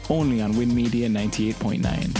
only on Win Media 98.9.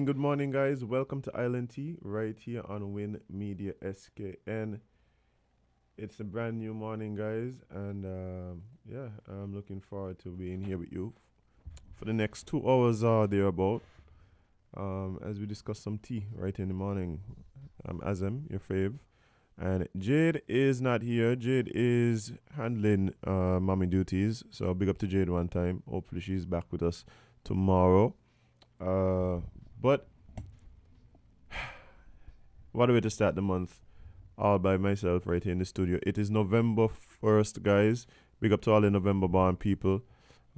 Good morning, guys. Welcome to Island Tea, right here on Win Media SKN. It's a brand new morning, guys, and I'm looking forward to being here with you for the next 2 hours or thereabout, as we discuss some tea right in the morning. I'm Azem, your fave, and Jade is not here. Jade is handling mommy duties, so big up to Jade one time. Hopefully she's back with us tomorrow. But what a way to start the month, all by myself right here in the studio. It is November 1st, guys. Big up to all the November born people.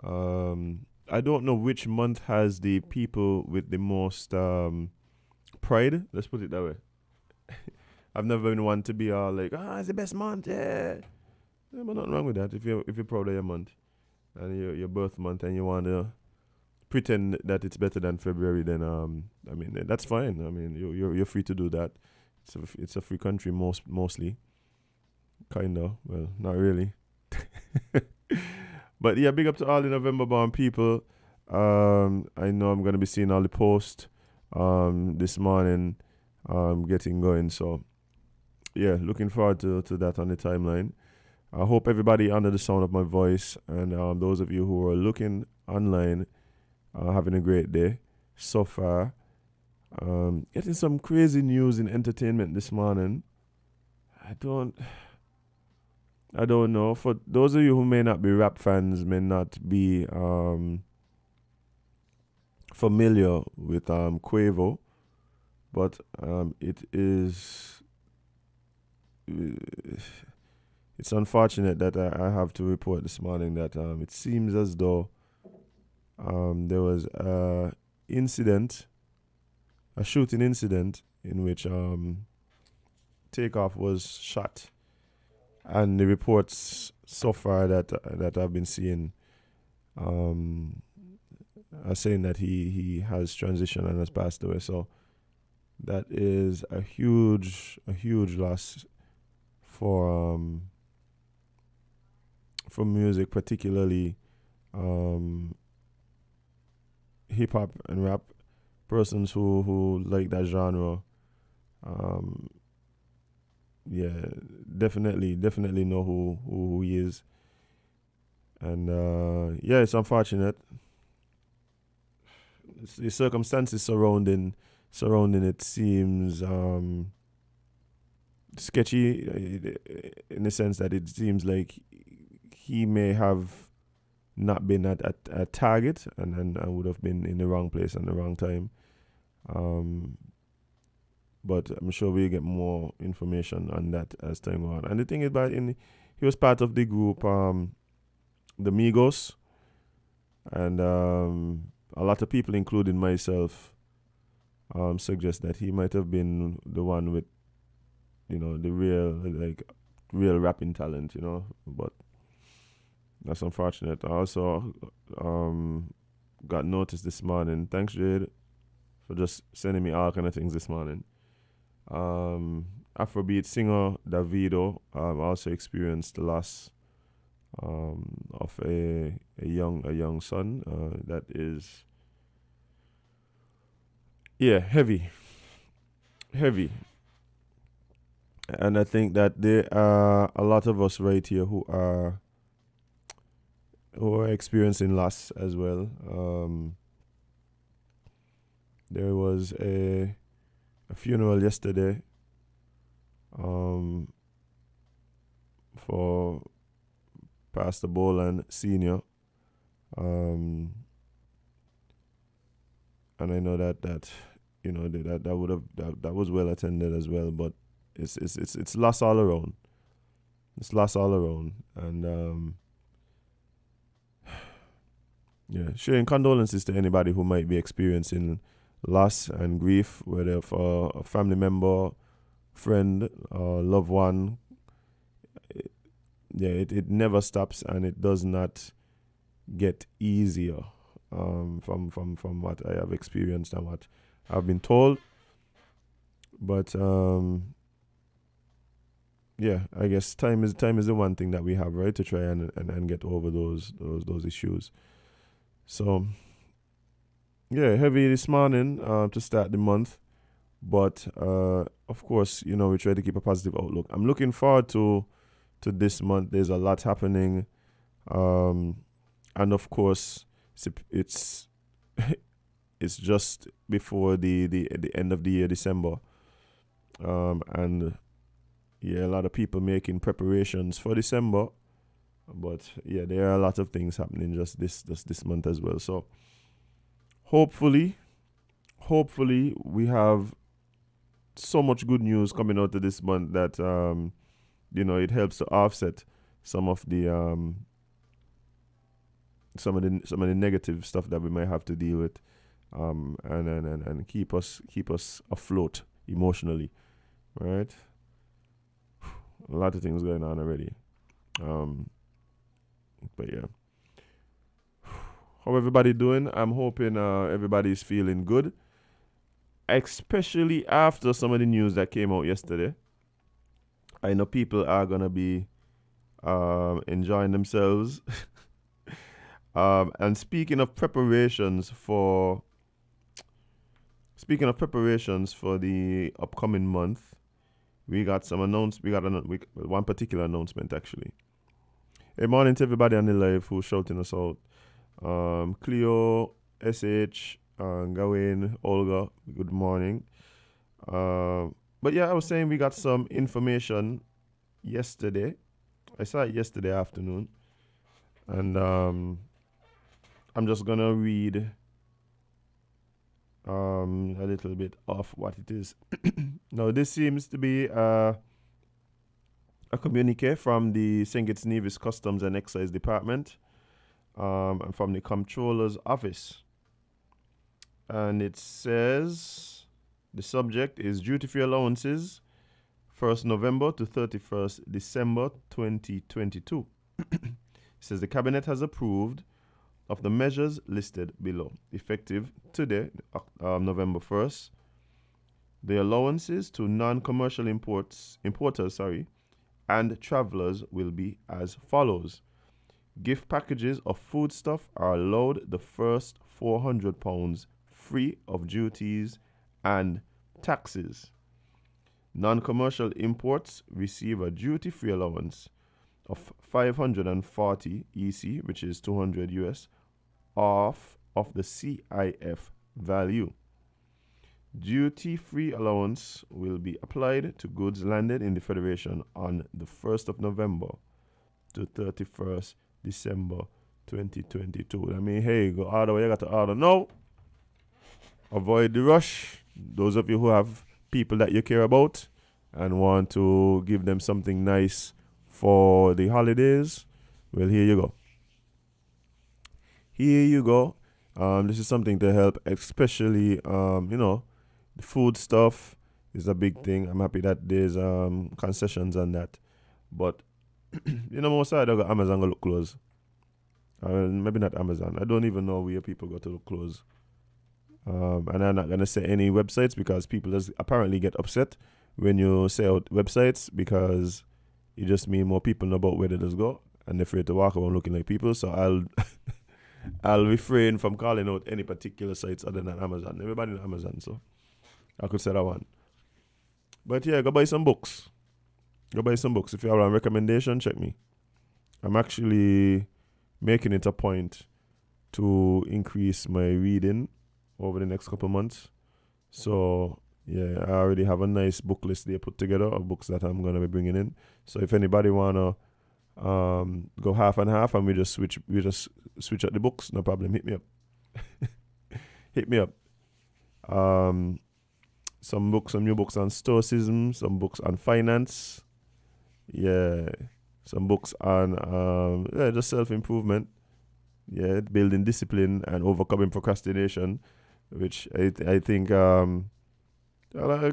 I don't know which month has the people with the most pride. Let's put it that way. I've never been one to be all like, it's the best month, yeah. But nothing wrong with that. If you're proud of your month and your birth month and you want to pretend that it's better than February, then that's fine. I mean, you're free to do that. It's a free country mostly. Kinda. Well, not really. But yeah, big up to all the November born people. I know I'm gonna be seeing all the posts this morning, getting going. So yeah, looking forward to that on the timeline. I hope everybody under the sound of my voice and those of you who are looking online are having a great day so far. Getting some crazy news in entertainment this morning. I don't know. For those of you who may not be rap fans, may not be familiar with Quavo, but it is. It's unfortunate that I have to report this morning that it seems as though there was a shooting incident in which Takeoff was shot, and the reports so far that I've been seeing are saying that he has transitioned and has passed away. So that is a huge loss for music, particularly hip hop and rap. Persons who like that genre, yeah, definitely know who he is, and yeah, it's unfortunate. The circumstances surrounding it seems sketchy, in the sense that it seems like he may have not been at a target, and I would have been in the wrong place and the wrong time. But I'm sure we'll get more information on that as time goes on. And the thing is, he was part of the group, the Migos, and a lot of people, including myself, suggest that he might have been the one with, the real rapping talent, but that's unfortunate. I also got notice this morning. Thanks, Jade, for just sending me all kind of things this morning. Afrobeat singer Davido also experienced the loss of a young son. That is, heavy. And I think that there are a lot of us right here who are experiencing loss as well. There was a funeral yesterday for Pastor Boland Senior, and I know that that was well attended as well. But it's loss all around. It's loss all around, and sharing condolences to anybody who might be experiencing loss and grief, whether for a family member, friend, or loved one. It never stops, and it does not get easier from what I have experienced and what I've been told. But I guess time is the one thing that we have, right, to try and get over those issues. So heavy this morning to start the month, but of course, we try to keep a positive outlook. I'm looking forward to this month. There's a lot happening, and of course, it's it's just before the end of the year, December, and a lot of people making preparations for December. But there are a lot of things happening just this month as well. So hopefully we have so much good news coming out of this month that it helps to offset some of the negative stuff that we might have to deal with, and keep us afloat emotionally, right? A lot of things going on already. But how everybody doing? I'm hoping everybody's feeling good, especially after some of the news that came out yesterday. I know people are gonna be enjoying themselves. And speaking of preparations for the upcoming month, we got one particular announcement actually. Hey, morning to everybody on the live who's shouting us out. Cleo, SH, Gawain, Olga, good morning. But yeah, I was saying we got some information yesterday. I saw it yesterday afternoon. And I'm just going to read a little bit of what it is. Now, this seems to be a communique from the St. Kitts Nevis Customs and Excise Department and from the Comptroller's Office. And it says the subject is duty-free allowances 1st November to 31st December 2022. It says the Cabinet has approved of the measures listed below. Effective today, November 1st, the allowances to non-commercial importers and travelers will be as follows. Gift packages of foodstuff are allowed the first £400 free of duties and taxes. Non-commercial imports receive a duty-free allowance of 540 EC, which is 200 US, off of the CIF value. Duty-free allowance will be applied to goods landed in the Federation on the 1st of November to 31st December 2022. I mean, hey, go order what you got to order now. Avoid the rush. Those of you who have people that you care about and want to give them something nice for the holidays, well, here you go. Here you go. This is something to help, especially, the food stuff is a big thing. I'm happy that there's concessions on that. But, most side I got Amazon go look close. Maybe not Amazon. I don't even know where people go to look close. And I'm not going to say any websites because people just apparently get upset when you say out websites because it just means more people know about where they just go and they're afraid to walk around looking like people. So I'll refrain from calling out any particular sites other than Amazon. Everybody knows Amazon, so I could say that one. But yeah, go buy some books. If you have a recommendation, check me. I'm actually making it a point to increase my reading over the next couple months. So yeah, I already have a nice book list there put together of books that I'm going to be bringing in. So if anybody want to go half and half and we just switch out the books, no problem, hit me up. Some new books on stoicism, some books on finance, some books on just self-improvement, building discipline and overcoming procrastination, which I think a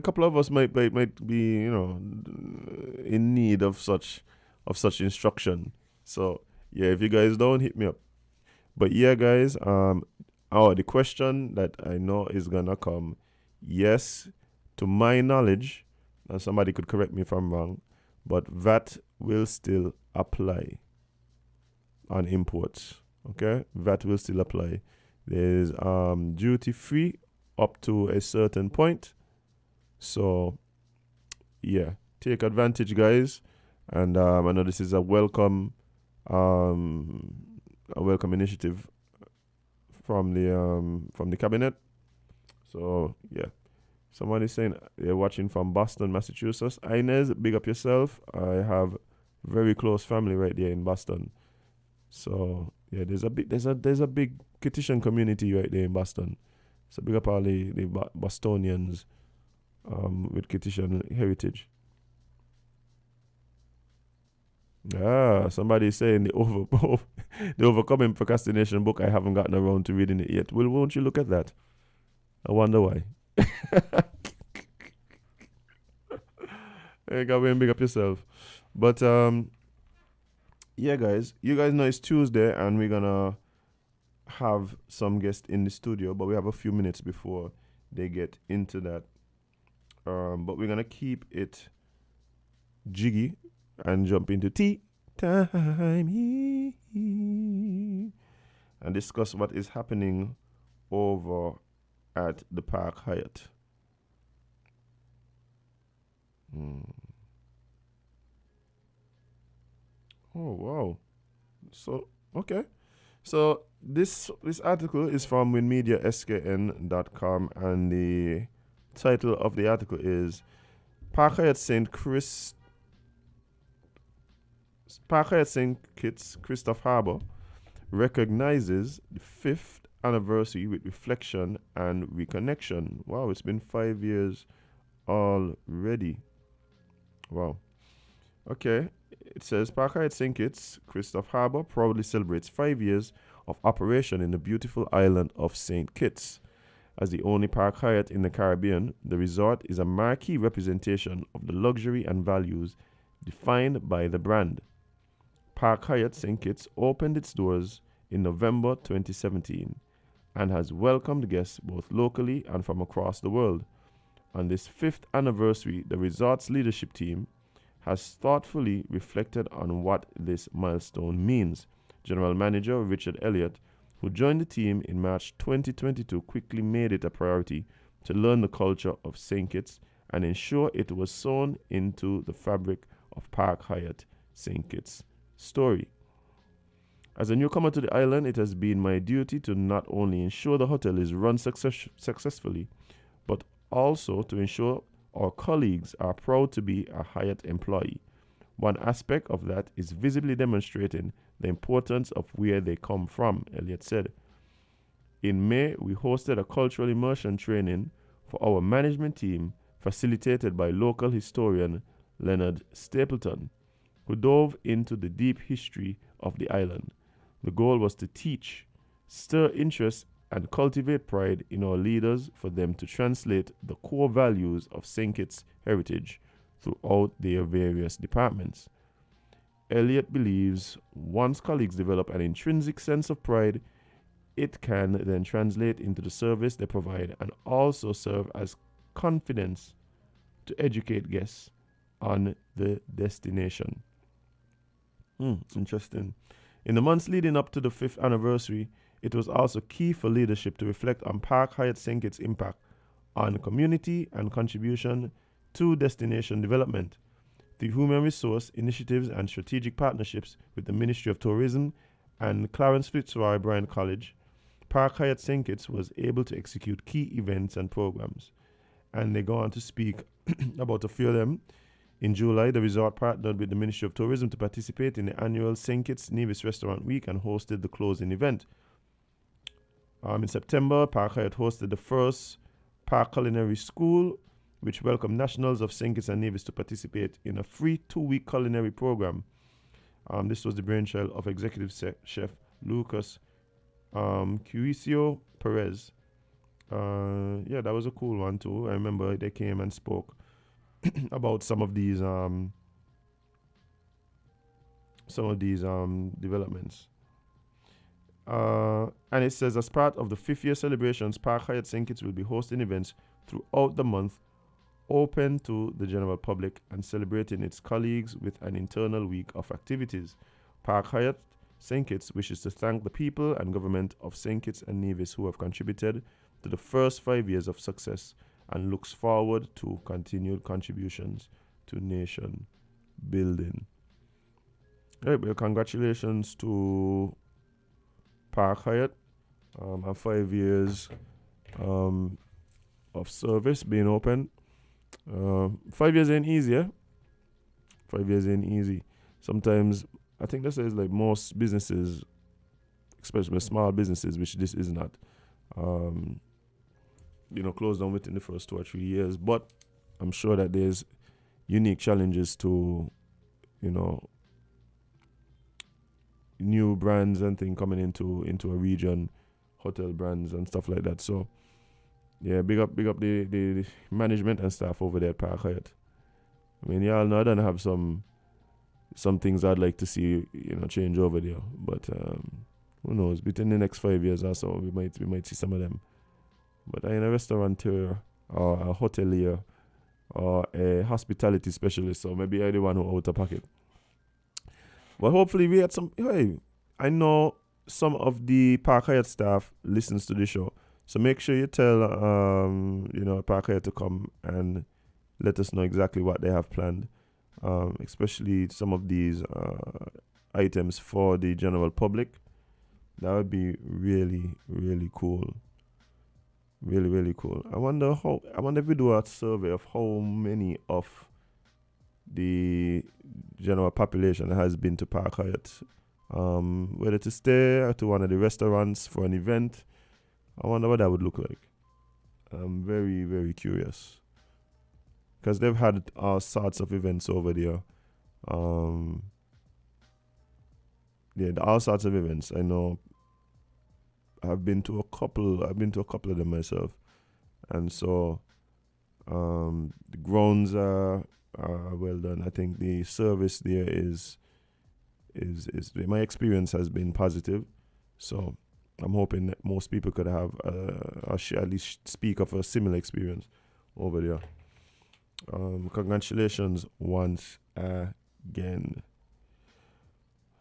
couple of us might be in need of such instruction. So yeah, if you guys don't, hit me up. But yeah, guys, the question that I know is gonna come, yes, to my knowledge, and somebody could correct me if I'm wrong, but VAT will still apply on imports. Okay, VAT will still apply. There's duty free up to a certain point. So yeah, take advantage, guys. And I know this is a welcome initiative from the cabinet. So yeah, someone is saying they're watching from Boston, Massachusetts. Inez, big up yourself. I have very close family right there in Boston. So yeah, there's a big Kittitian community right there in Boston. So big up all the Bostonians with Kittitian heritage. Somebody's saying the Overcoming Procrastination book. I haven't gotten around to reading it yet. Well, won't you look at that? I wonder why. Hey, go away and big up yourself. But yeah, guys, you guys know it's Tuesday and we're gonna have some guests in the studio, but we have a few minutes before they get into that. But we're gonna keep it jiggy and jump into tea time and discuss what is happening over at the Park Hyatt. Oh wow. So okay. So this article is from winmediaskn.com, and the title of the article is Park Hyatt St. Kitts Christoph Harbour recognizes the 5th anniversary with reflection and reconnection. Wow, it's been 5 years already. Wow. Okay. It says Park Hyatt St. Kitts Christoph Harbour proudly celebrates 5 years of operation in the beautiful island of St. Kitts. As the only Park Hyatt in the Caribbean, the resort is a marquee representation of the luxury and values defined by the brand. Park Hyatt St. Kitts opened its doors in November 2017 and has welcomed guests both locally and from across the world. On this 5th anniversary, the resort's leadership team has thoughtfully reflected on what this milestone means. General Manager Richard Elliott, who joined the team in March 2022, quickly made it a priority to learn the culture of St. Kitts and ensure it was sewn into the fabric of Park Hyatt St. Kitts' story. As a newcomer to the island, it has been my duty to not only ensure the hotel is run successfully, but also to ensure our colleagues are proud to be a Hyatt employee. One aspect of that is visibly demonstrating the importance of where they come from, Elliott said. In May, we hosted a cultural immersion training for our management team, facilitated by local historian Leonard Stapleton, who dove into the deep history of the island. The goal was to teach, stir interest, and cultivate pride in our leaders for them to translate the core values of St. Kitts' heritage throughout their various departments. Elliott believes once colleagues develop an intrinsic sense of pride, it can then translate into the service they provide and also serve as confidence to educate guests on the destination. Interesting. In the months leading up to the 5th anniversary, it was also key for leadership to reflect on Park Hyatt St. Kitts' impact on community and contribution to destination development. Through human resource initiatives and strategic partnerships with the Ministry of Tourism and Clarence Fitzroy Bryan College, Park Hyatt St. Kitts was able to execute key events and programs. And they go on to speak about a few of them. In July, the resort partnered with the Ministry of Tourism to participate in the annual St. Kitts Nevis Restaurant Week and hosted the closing event. In September, Park Hyatt hosted the first Park Culinary School, which welcomed nationals of St. Kitts and Nevis to participate in a free 2-week culinary program. This was the brainchild of executive chef Lucas Cuicio Perez. That was a cool one too. I remember they came and spoke about some of these developments. And it says, as part of the 5th year celebrations, Park Hyatt St. Kitts will be hosting events throughout the month, open to the general public and celebrating its colleagues with an internal week of activities. Park Hyatt St. Kitts wishes to thank the people and government of St. Kitts and Nevis who have contributed to the first 5 years of success and looks forward to continued contributions to nation building. All right, well, congratulations to Park Hyatt and 5 years of service being open. 5 years ain't easy, yeah? 5 years ain't easy. Sometimes, I think that says like most businesses, especially small businesses, which this is not, close down within the first 2 or 3 years. But I'm sure that there's unique challenges to, new brands and things coming into a region, hotel brands and stuff like that. So, yeah, big up the management and staff over there at Park Hyatt. I mean, y'all know I don't have some things I'd like to see, change over there. But who knows? Within the next 5 years or so, we might see some of them. But I am a restaurateur or a hotelier or a hospitality specialist, so maybe I'm the one who out of pocket. Well, hopefully we had some. Hey, I know some of the Park Hyatt staff listens to the show, so make sure you tell Park Hyatt to come and let us know exactly what they have planned, especially some of these items for the general public. That would be really, really cool. Really, really cool. I wonder if we do a survey of how many of the general population has been to Park Hyatt, whether to stay or to one of the restaurants for an event. I wonder what that would look like. I'm very, very curious, because they've had all sorts of events over there. Yeah, all sorts of events. I know. I've been to a couple of them myself, and so the grounds are well done. I think the service there is my experience has been positive, so I'm hoping that most people could have at least speak of a similar experience over there. Congratulations once again.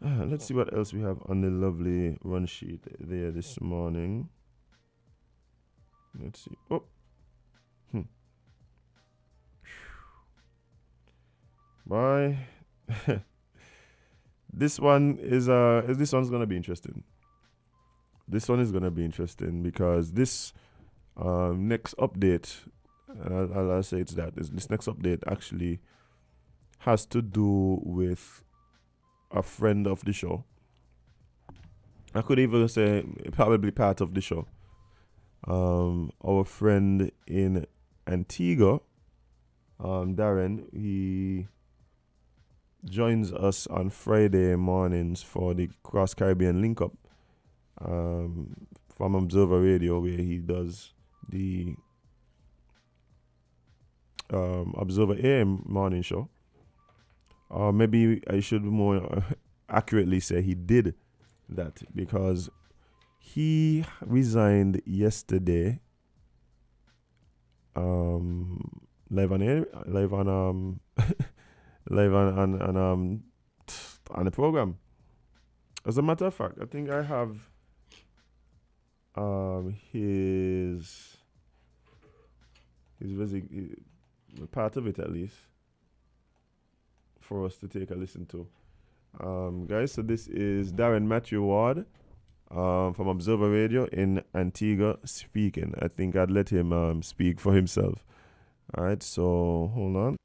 Let's see what else we have on the lovely run sheet there this morning. Let's see. Oh. Bye. This one's gonna be interesting. This one is gonna be interesting because this next update, I'll say it's that this next update actually has to do with a friend of the show. I could even say probably part of the show. Our friend in Antigua, Darren, he joins us on Friday mornings for the Cross Caribbean Link Up from Observer Radio, where he does the Observer AM morning show. Or maybe I should more accurately say he did that, because he resigned yesterday. Live on the program. As a matter of fact, I think I have his part of it at least for us to take a listen to. Guys, so this is Darren Matthew Ward from Observer Radio in Antigua speaking. I think I'd let him speak for himself. All right, so hold on.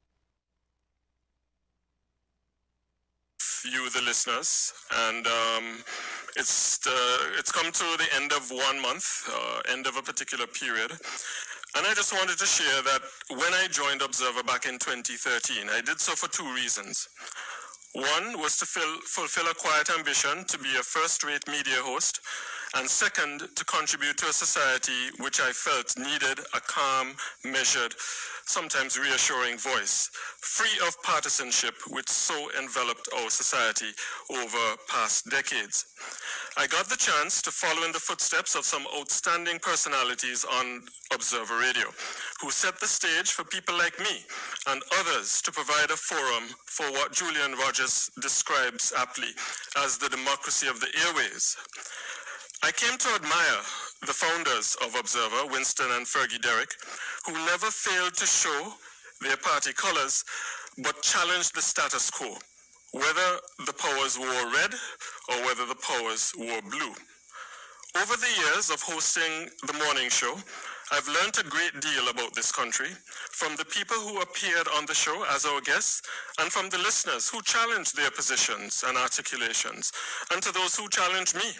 You, the listeners, and it's come to the end of 1 month, end of a particular period. And I just wanted to share that when I joined Observer back in 2013, I did so for two reasons. One was to fulfill a quiet ambition to be a first-rate media host, and second, to contribute to a society which I felt needed a calm, measured, sometimes reassuring voice, free of partisanship which so enveloped our society over past decades. I got the chance to follow in the footsteps of some outstanding personalities on Observer Radio, who set the stage for people like me and others to provide a forum for what Julian Rogers describes aptly as the democracy of the airways. I came to admire the founders of Observer, Winston and Fergie Derrick, who never failed to show their party colors, but challenged the status quo, whether the powers wore red or whether the powers wore blue. Over the years of hosting the morning show, I've learned a great deal about this country, from the people who appeared on the show as our guests, and from the listeners who challenged their positions and articulations, and to those who challenged me.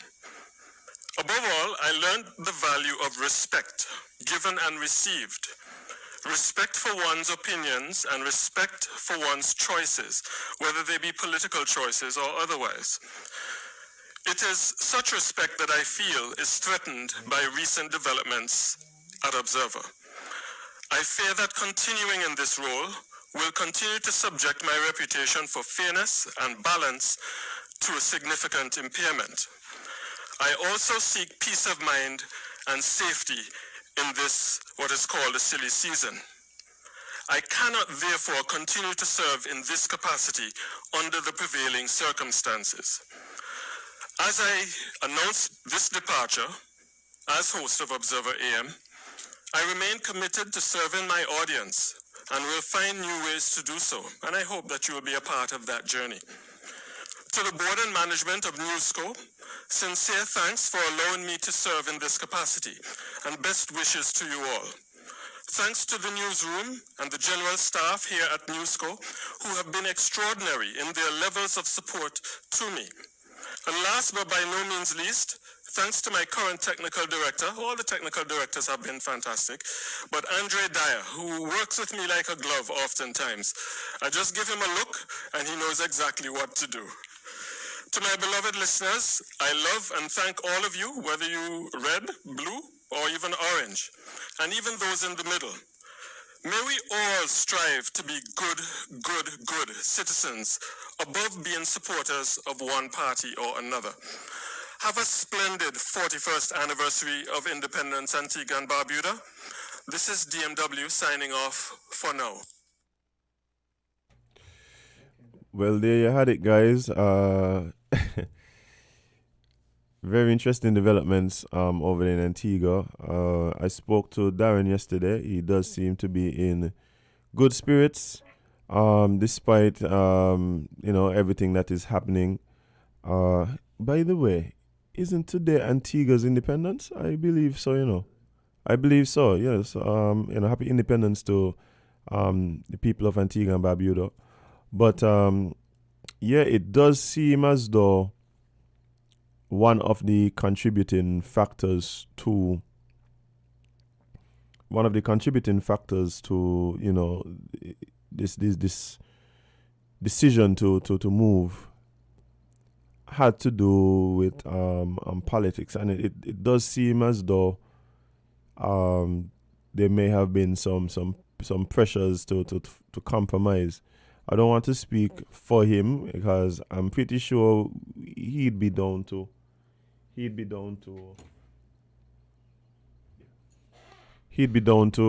Above all, I learned the value of respect, given and received. Respect for one's opinions and respect for one's choices, whether they be political choices or otherwise. It is such respect that I feel is threatened by recent developments at Observer. I fear that continuing in this role will continue to subject my reputation for fairness and balance to a significant impairment. I also seek peace of mind and safety in this, what is called a silly season. I cannot therefore continue to serve in this capacity under the prevailing circumstances. As I announce this departure as host of Observer AM, I remain committed to serving my audience, and we'll find new ways to do so. And I hope that you will be a part of that journey. To the board and management of Newsco, sincere thanks for allowing me to serve in this capacity, and best wishes to you all. Thanks to the newsroom and the general staff here at Newsco, who have been extraordinary in their levels of support to me. And last but by no means least, thanks to my current technical director. All the technical directors have been fantastic, but Andre Dyer, who works with me like a glove oftentimes. I just give him a look and he knows exactly what to do. To my beloved listeners, I love and thank all of you, whether you red, blue, or even orange, and even those in the middle. May we all strive to be good citizens above being supporters of one party or another. Have a splendid 41st anniversary of independence, Antigua and Barbuda. This is DMW signing off for now. Well, there you had it, guys. Very interesting developments over there in Antigua. I spoke to Darren yesterday. He does seem to be in good spirits, despite everything that is happening. By the way, isn't today Antigua's independence? I believe so. I believe so. Yes. Happy independence to the people of Antigua and Barbuda. But it does seem as though one of the contributing factors to this decision to move had to do with politics, and it does seem as though there may have been some pressures to compromise. I don't want to speak for him because I'm pretty sure he'd be down to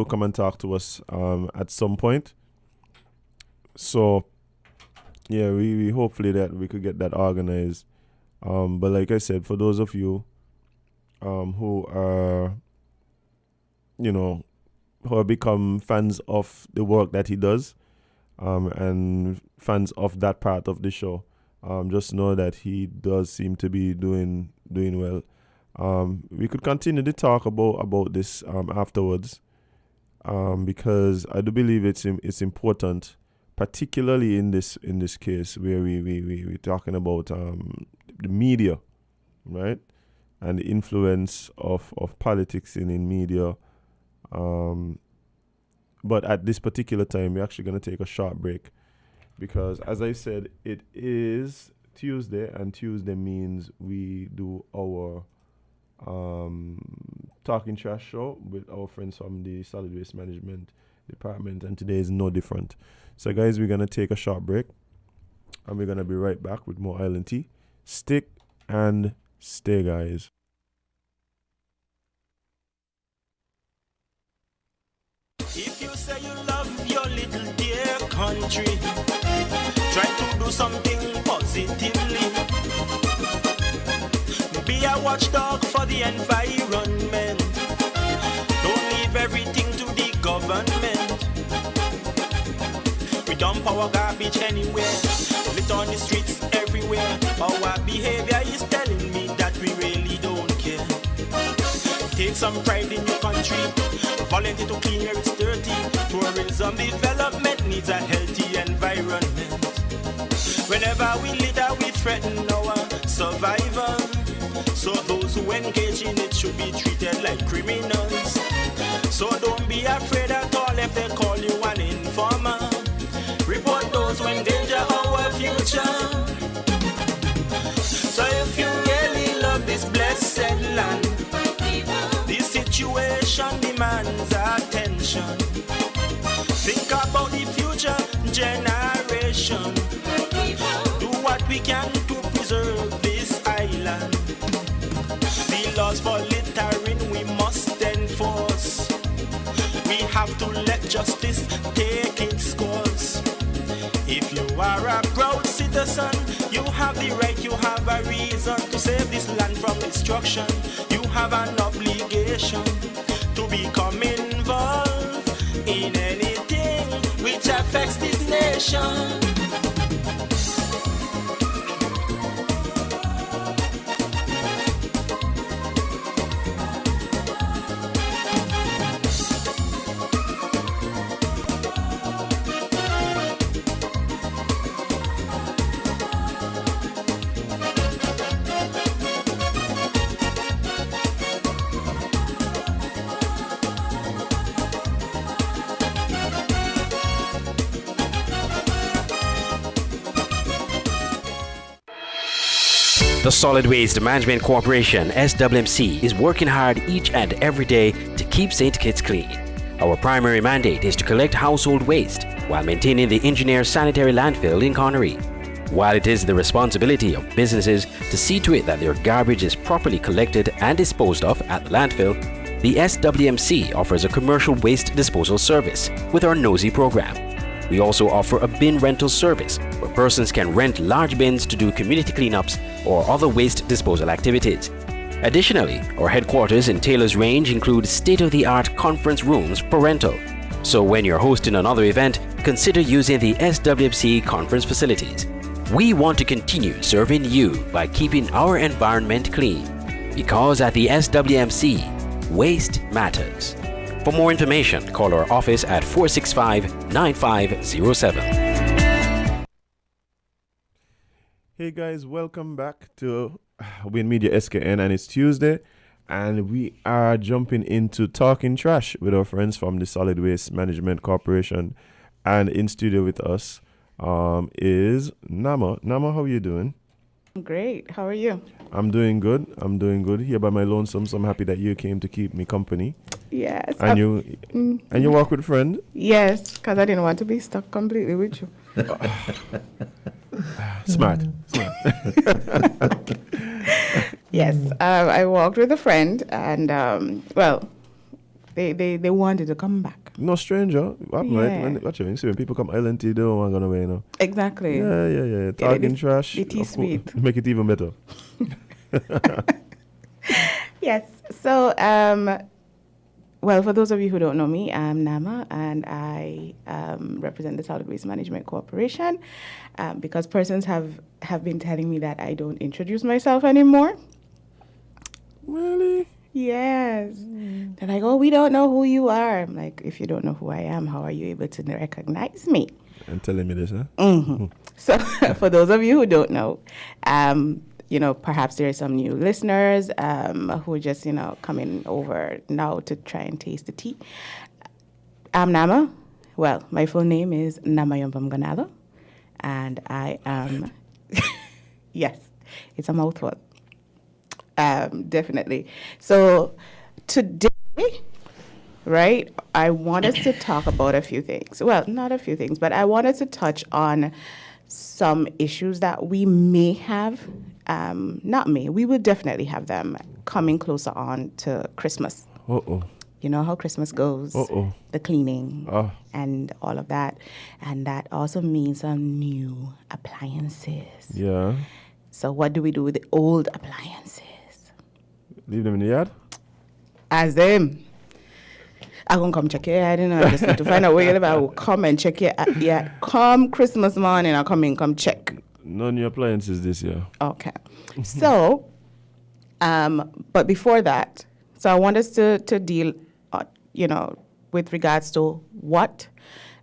come and talk to us at some point. So yeah, we hopefully that we could get that organized. But like I said, for those of you who are who have become fans of the work that he does, and fans of that part of the show, just know that he does seem to be doing well. We could continue to talk about this afterwards, because I do believe it's important, particularly in this case where we're talking about the media, right, and the influence of politics in media. But at this particular time, we're actually going to take a short break because, as I said, it is Tuesday, and Tuesday means we do our Talking Trash show with our friends from the Solid Waste Management Department, and today is no different. So, guys, we're going to take a short break, and we're going to be right back with more Island Tea. Stick and stay, guys. If you say you love your little dear country, try to do something positively. Be a watchdog for the environment. Don't leave everything to the government. We dump our garbage anywhere, lit on the streets everywhere. Our behavior is telling me that we really don't care. Take some pride in your country. Volunteer to clean where it's dirty. Tourism development needs a healthy environment. Whenever we litter, we threaten our survival. So those who engage in it should be treated like criminals. So don't be afraid at all if they call you an informer. Report those who endanger our future. So if you really love this blessed land, this situation demands attention. Think about the future generation. Do what we can to preserve this island. The laws for littering we must enforce. We have to let justice take its course. If you are a proud citizen, you have the right, you have a reason to save this land from destruction. You have an obligation to become involved in anything which affects this nation. The Solid Waste Management Corporation, SWMC, is working hard each and every day to keep St. Kitts clean. Our primary mandate is to collect household waste while maintaining the engineer's sanitary landfill in Connery. While it is the responsibility of businesses to see to it that their garbage is properly collected and disposed of at the landfill, the SWMC offers a commercial waste disposal service with our Nosy program. We also offer a bin rental service where persons can rent large bins to do community cleanups or other waste disposal activities. Additionally, our headquarters in Taylor's Range include state-of-the-art conference rooms for rental. So when you're hosting another event, consider using the SWMC conference facilities. We want to continue serving you by keeping our environment clean. Because at the SWMC, waste matters. For more information, call our office at 465-9507. Hey guys, welcome back to Win Media SKN, and it's Tuesday, and we are jumping into Talking Trash with our friends from the Solid Waste Management Corporation. And in studio with us is Nama. Nama, how are you doing? Great. How are you? I'm doing good. Here by my lonesome, so I'm happy that you came to keep me company. Yes. And you walk with a friend? Yes, because I didn't want to be stuck completely with you. Smart. Yes. I walked with a friend, and they wanted to come back. No stranger. Yeah. Watch it. See, when people come island, they don't want to go away, you know. Exactly. Yeah. Talking trash. It is sweet. Make it even better. Yes. So, well, for those of you who don't know me, I'm Nama, and I represent the Solid Waste Management Corporation because persons have been telling me that I don't introduce myself anymore. Really? Yes. They're like, oh, we don't know who you are. I'm like, if you don't know who I am, how are you able to recognize me? And telling me this, huh? Mm-hmm. So for those of you who don't know, perhaps there are some new listeners who are just, coming over now to try and taste the tea. I'm Nama. Well, my full name is Nama Yombamganalo, and I am, yes, it's a mouthful. Definitely. So today, right, I want us to talk about a few things. Well, not a few things, but I want us to touch on some issues that we may have. We will definitely have them coming closer on to Christmas. Uh-oh. You know how Christmas goes. Uh-oh. The cleaning and all of that. And that also means some new appliances. Yeah. So what do we do with the old appliances? Leave them in the yard? As them. I'm going to come check your yard, I just need to find out where you live. I will come and check your yard. Come Christmas morning, I'll come check. No new appliances this year. Okay. So, but before that, so I want us to deal, with regards to what,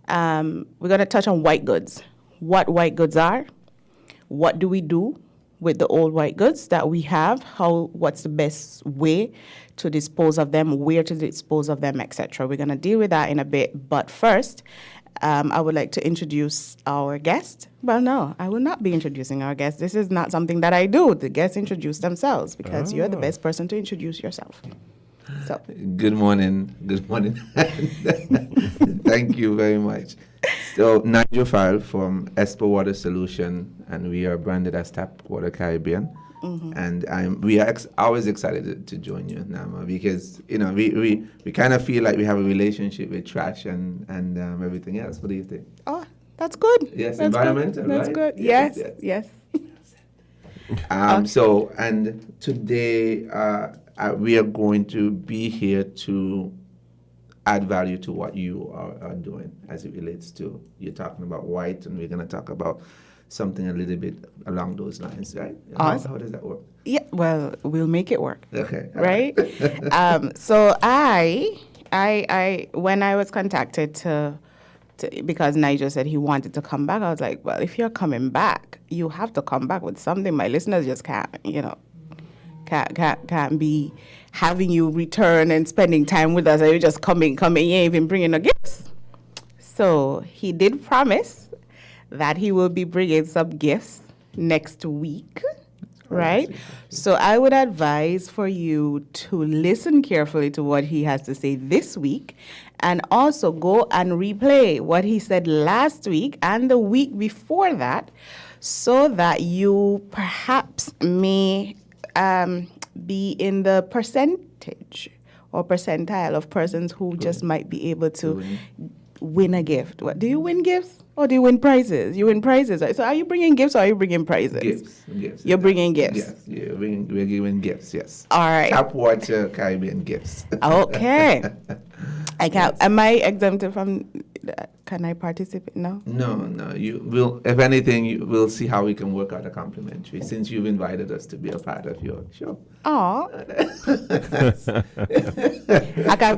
we're going to touch on white goods. What white goods are, what do we do with the old white goods that we have, what's the best way to dispose of them, where to dispose of them, etc. We're going to deal with that in a bit. But first, I would like to introduce our guest. Well, no, I will not be introducing our guest. This is not something that I do. The guests introduce themselves because you're the best person to introduce yourself. So. Good morning. Thank you very much. So, Nigel Farrell from Espo Water Solution, and we are branded as Tap Water Caribbean. Mm-hmm. And we are always excited to join you, Nama, because we kind of feel like we have a relationship with trash and everything else. What do you think? Oh, that's good. Yes, that's environmental. Good. That's right? good. Yes. Okay. So, and today we are going to be here to add value to what you are doing as it relates to, you're talking about white, and we're going to talk about something a little bit along those lines, right? Awesome. How does that work? Yeah, well, we'll make it work. Okay. Right? So I when I was contacted to because Nigel said he wanted to come back, I was like, well, if you're coming back, you have to come back with something. My listeners just can't be having you return and spending time with us. Are you just coming, you ain't even bringing no gifts? So he did promise that he will be bringing some gifts next week, right? So I would advise for you to listen carefully to what he has to say this week, and also go and replay what he said last week and the week before that, so that you perhaps may be in the percentage or percentile of persons who just might be able to win a gift. What, do you win gifts or do you win prizes? You win prizes. Right? So are you bringing gifts or are you bringing prizes? Gifts. You're bringing gifts. Yes, we're giving gifts, yes. All right. Tap Water Caribbean gifts. Okay. I can't. Am I exempted from? Can I participate? No. No. You will. If anything, we'll see how we can work out a complimentary, since you've invited us to be a part of your show. Oh.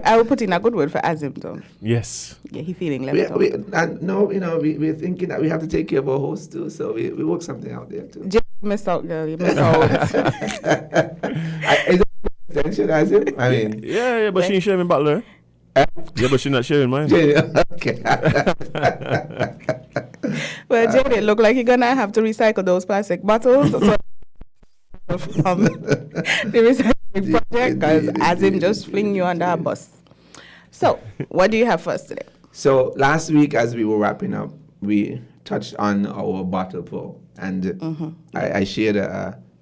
I will put in a good word for Azim though. Yes. Yeah, he feeling left out. We're thinking that we have to take care of our host too, so we work something out there too. Just miss out, girl. You miss out. Is it extension, Azim? I mean. Yeah, but she ain't sharing Butler. Yeah, but she's not sharing mine. Okay. Well, Jade, it look like you're gonna have to recycle those plastic bottles. So from the recycling project, because Azim just fling you under a bus. So, what do you have for us today? So last week, as we were wrapping up, we touched on our bottle pull, and I shared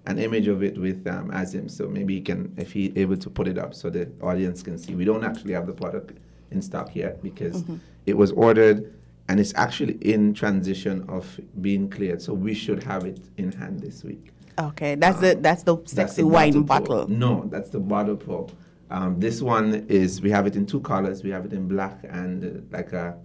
an image of it with Azim, so maybe he can, if he's able to put it up so the audience can see. We don't actually have the product in stock yet because it was ordered and it's actually in transition of being cleared, so we should have it in hand this week. Okay, that's the sexy wine bottle. No, that's the bottle pull. This one is, we have it in two colors. We have it in black and like a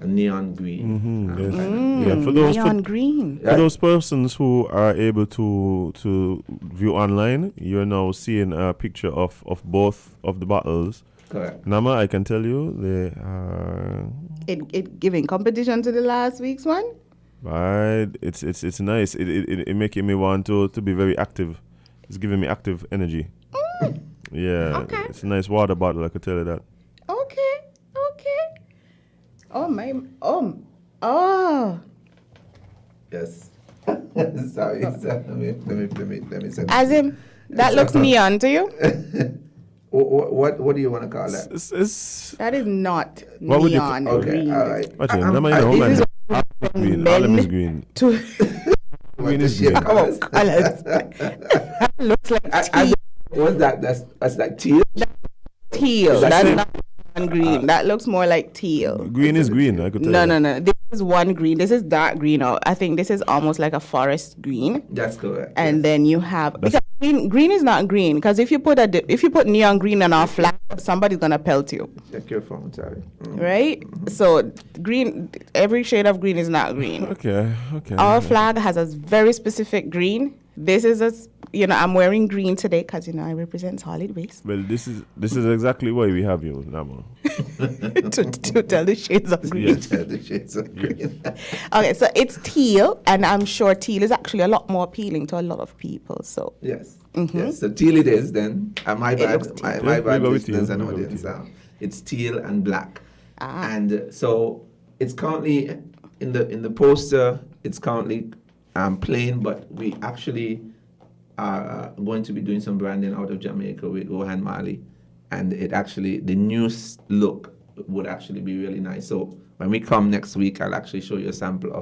neon green. Yeah, for those neon green. For those persons who are able to view online, you're now seeing a picture of both of the bottles. Correct. Nama, I can tell you they are. It giving competition to the last week's one. Right, it's nice. It making me want to be very active. It's giving me active energy. Yeah, okay. It's a nice water bottle. I could tell you that. Okay. Oh my. Oh. Yes. Sorry. Let me say. Azim, that looks neon to you. What do you want to call that? That is not What would you neon Okay, green. all right. This is green. All of them is green. To Green is green. come on, colors. That looks like teal. What's that? That's like teal. Teal. That's That's it? not neon green. That looks more like teal. Green is green. I could tell you. No. This is one green. This is dark green. Or I think this is almost like a forest green. That's correct. And then you have, because green is not green, because if you put neon green on our flag, somebody's gonna pelt you. Check your phone, sorry. Right? So green, every shade of green is not green. Okay. Our flag has a very specific green. This is I'm wearing green today because I represent solid waste. Well, this is exactly why we have you, Nama. to tell the shades of green. Yes. The shades of green. Okay, so it's teal, and I'm sure teal is actually a lot more appealing to a lot of people. So Yes. Yes. So teal it is then. My bad. looks teal. My bad, We'll go with listeners teal. and We'll go with audience. teal. It's teal and black. Ah. And so it's currently in the poster. It's currently plain, but we actually are going to be doing some branding out of Jamaica with Rohan Mali, and the new look would actually be really nice. So when we come next week, I'll actually show you a sample